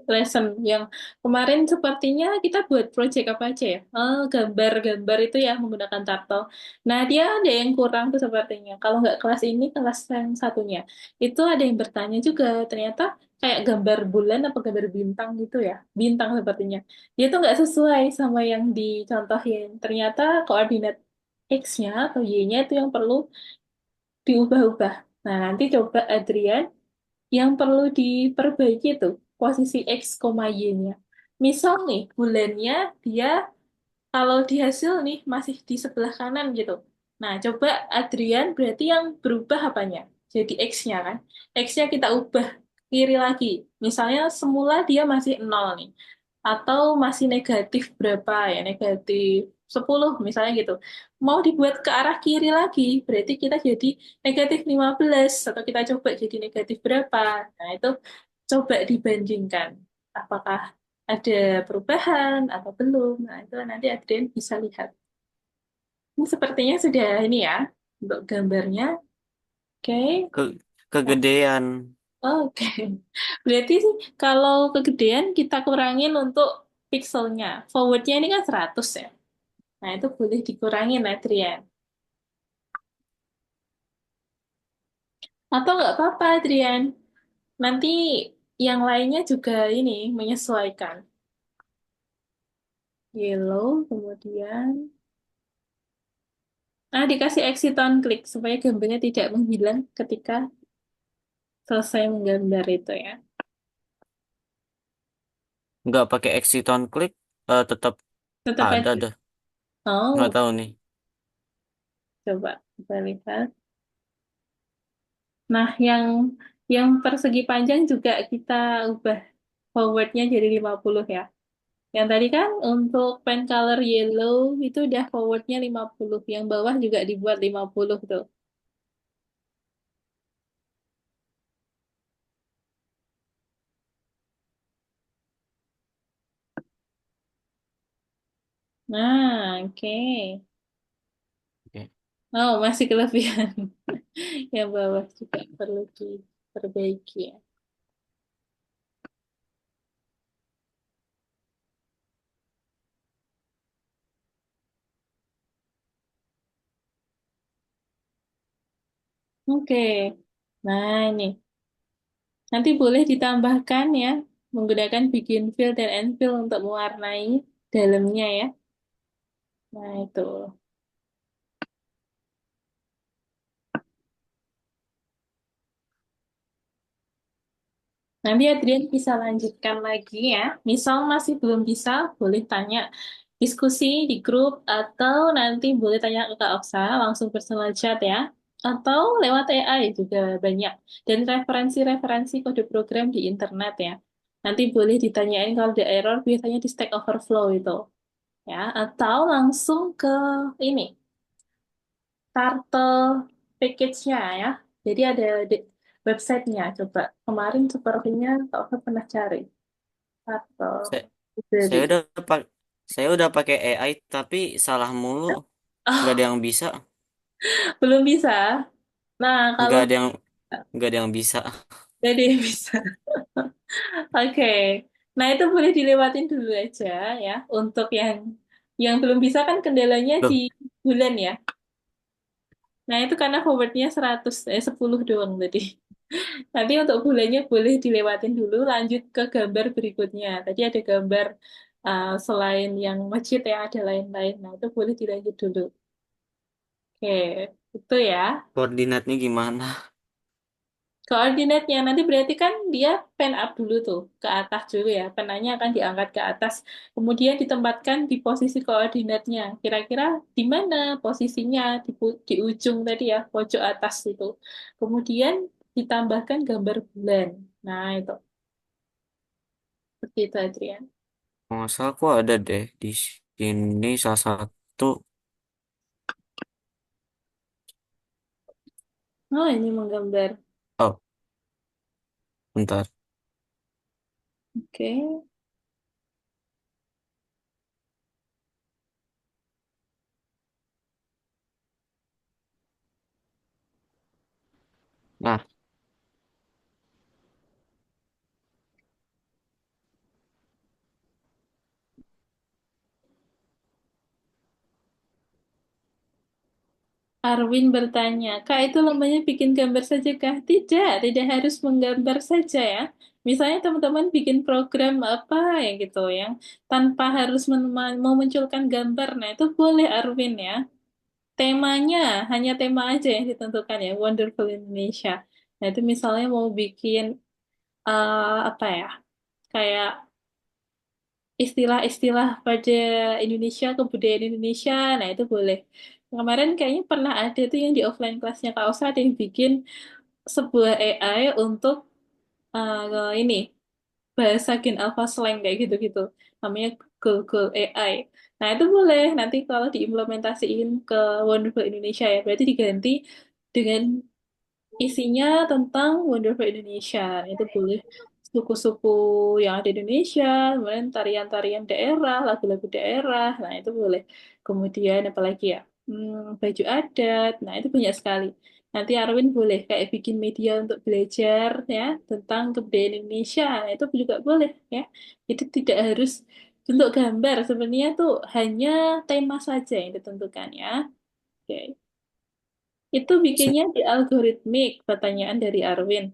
S1: lesson yang kemarin sepertinya kita buat project apa aja ya? Oh, gambar-gambar itu ya menggunakan turtle. Nah, dia ada yang kurang tuh sepertinya. Kalau nggak kelas ini, kelas yang satunya. Itu ada yang bertanya juga. Ternyata kayak gambar bulan apa gambar bintang gitu ya. Bintang sepertinya. Dia tuh nggak sesuai sama yang dicontohin. Ternyata koordinat X-nya atau Y-nya itu yang perlu diubah-ubah. Nah, nanti coba Adrian, yang perlu diperbaiki itu posisi X, Y-nya. Misal nih, bulannya dia kalau di hasil nih masih di sebelah kanan gitu. Nah, coba Adrian berarti yang berubah apanya? Jadi X-nya kan. X-nya kita ubah kiri lagi. Misalnya semula dia masih nol nih. Atau masih negatif berapa ya? Negatif 10 misalnya gitu. Mau dibuat ke arah kiri lagi, berarti kita jadi negatif 15. Atau kita coba jadi negatif berapa. Nah, itu coba dibandingkan. Apakah ada perubahan atau belum. Nah, itu nanti Adrian bisa lihat. Ini sepertinya sudah ini ya, untuk gambarnya. Oke.
S2: ke kegedean.
S1: Oke. Berarti sih kalau kegedean kita kurangin untuk pixelnya. Forwardnya ini kan 100 ya. Nah, itu boleh dikurangin, Adrian. Atau nggak apa-apa, Adrian. Nanti yang lainnya juga ini menyesuaikan. Yellow, kemudian dikasih exit on click supaya gambarnya tidak menghilang ketika selesai menggambar itu ya.
S2: Nggak pakai exit on click, tetap
S1: Tetap
S2: ada
S1: aja.
S2: dah. Nggak
S1: Oh,
S2: tahu nih.
S1: coba kita lihat. Nah, yang persegi panjang juga kita ubah forwardnya jadi 50 ya. Yang tadi kan untuk pen color yellow itu udah forwardnya 50. Yang bawah juga dibuat 50 tuh. Nah, oke.
S2: Oke.
S1: Oh, masih kelebihan. Yang bawah juga perlu diperbaiki ya. Oke. Nah, ini. Nanti boleh ditambahkan ya, menggunakan bikin fill dan end fill untuk mewarnai dalamnya ya. Nah, itu. Nanti Adrian bisa lanjutkan lagi ya. Misal masih belum bisa, boleh tanya diskusi di grup atau nanti boleh tanya ke Kak Oksa, langsung personal chat ya. Atau lewat AI juga banyak. Dan referensi-referensi kode program di internet ya. Nanti boleh ditanyain kalau ada error, biasanya di Stack Overflow itu. Ya, atau langsung ke ini, Turtle package-nya ya. Jadi ada di websitenya. Coba kemarin sepertinya Kak Oksa pernah cari. Atau
S2: Saya,
S1: dari
S2: saya udah pak, saya udah pakai AI tapi salah mulu. Nggak ada
S1: oh
S2: yang bisa.
S1: belum bisa. Nah kalau
S2: Nggak ada yang nggak ada yang bisa.
S1: jadi bisa. Oke. Nah itu boleh dilewatin dulu aja ya. Untuk yang belum bisa kan kendalanya di
S2: Loh,
S1: bulan ya. Nah itu karena forwardnya 10 doang tadi. Nanti untuk bulannya boleh dilewatin dulu. Lanjut ke gambar berikutnya. Tadi ada gambar selain yang masjid ya ada lain-lain. Nah itu boleh dilanjut dulu. Oke, itu ya.
S2: koordinatnya gimana?
S1: Koordinatnya nanti berarti kan dia pen up dulu tuh ke atas dulu ya. Penanya akan diangkat ke atas, kemudian ditempatkan di posisi koordinatnya. Kira-kira di mana posisinya di ujung tadi ya, pojok atas itu. Kemudian ditambahkan gambar bulan. Nah, itu seperti itu Adrian.
S2: Masa aku ada deh di sini salah satu.
S1: Oh, ini menggambar.
S2: Oh, bentar.
S1: Oke.
S2: Nah,
S1: Arwin bertanya, Kak itu lombanya bikin gambar saja kah? Tidak, tidak harus menggambar saja ya. Misalnya teman-teman bikin program apa ya gitu yang tanpa harus memunculkan gambar. Nah itu boleh Arwin ya. Temanya hanya tema aja yang ditentukan ya, Wonderful Indonesia. Nah itu misalnya mau bikin apa ya, kayak istilah-istilah pada Indonesia, kebudayaan Indonesia, nah itu boleh. Kemarin kayaknya pernah ada tuh yang di offline kelasnya Kak Osa ada yang bikin sebuah AI untuk ini bahasa Gen Alpha slang kayak gitu-gitu. Namanya Google AI. Nah itu boleh nanti kalau diimplementasiin ke Wonderful Indonesia ya, berarti diganti dengan isinya tentang Wonderful Indonesia. Nah, itu boleh suku-suku yang ada di Indonesia, kemudian tarian-tarian daerah, lagu-lagu daerah. Nah, itu boleh. Kemudian apalagi ya? Baju adat. Nah, itu banyak sekali. Nanti Arwin boleh kayak bikin media untuk belajar ya tentang kebudayaan Indonesia. Nah, itu juga boleh ya. Jadi tidak harus bentuk gambar. Sebenarnya tuh hanya tema saja yang ditentukan ya. Oke. Itu
S2: se-
S1: bikinnya di algoritmik, pertanyaan dari Arwin.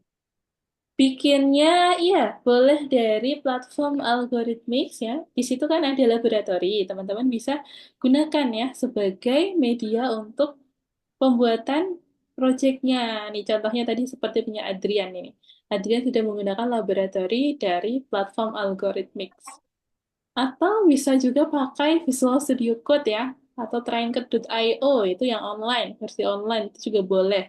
S1: Bikinnya, iya, boleh dari platform Algorithmics ya. Di situ kan ada laboratori, teman-teman bisa gunakan ya sebagai media untuk pembuatan proyeknya. Nih, contohnya tadi seperti punya Adrian ini. Adrian sudah menggunakan laboratori dari platform Algorithmics. Atau bisa juga pakai Visual Studio Code ya, atau Trinket.io itu yang online, versi online itu juga boleh.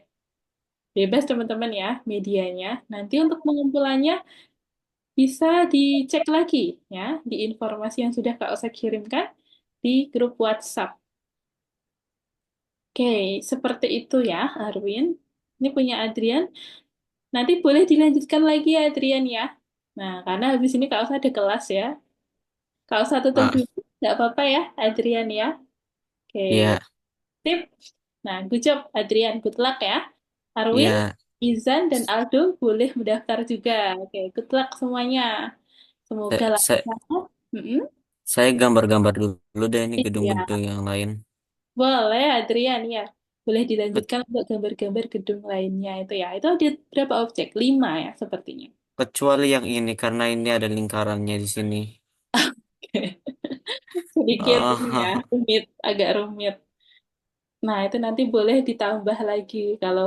S1: Bebas teman-teman ya medianya. Nanti untuk pengumpulannya bisa dicek lagi ya di informasi yang sudah Kak Osa kirimkan di grup WhatsApp. Oke, seperti itu ya Arwin. Ini punya Adrian. Nanti boleh dilanjutkan lagi ya Adrian ya. Nah, karena habis ini Kak Osa ada kelas ya. Kak Osa tutup
S2: Ah,
S1: dulu. Nggak apa-apa ya Adrian ya. Oke,
S2: iya,
S1: tip. Nah, good job Adrian. Good luck ya. Arwin,
S2: iya.
S1: Izan, dan Aldo boleh mendaftar juga. Oke, good luck semuanya. Semoga
S2: Saya,
S1: lancar. Mm-mm.
S2: saya gambar-gambar dulu deh ini
S1: Iya,
S2: gedung-gedung yang lain.
S1: boleh Adrian ya. Boleh
S2: Ke-
S1: dilanjutkan untuk gambar-gambar gedung lainnya itu ya. Itu ada berapa objek? 5 ya sepertinya.
S2: Kecuali yang ini karena ini ada lingkarannya di sini.
S1: Sedikit ini ya,
S2: Ah,
S1: rumit, agak rumit. Nah, itu nanti boleh ditambah lagi kalau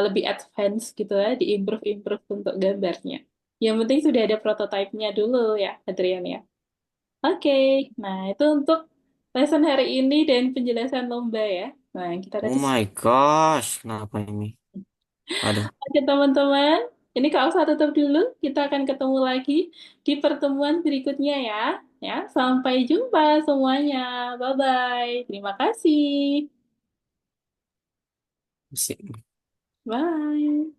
S1: lebih advance gitu ya, diimprove-improve untuk gambarnya. Yang penting sudah ada prototipenya dulu ya, Adrian ya. Oke, nah itu untuk lesson hari ini dan penjelasan lomba ya. Nah, kita
S2: oh
S1: tadi
S2: my gosh, kenapa ini? Aduh,
S1: oke teman-teman, ini Kak Alfa tutup dulu. Kita akan ketemu lagi di pertemuan berikutnya ya. Ya, sampai jumpa semuanya. Bye-bye. Terima kasih.
S2: pusing.
S1: Bye.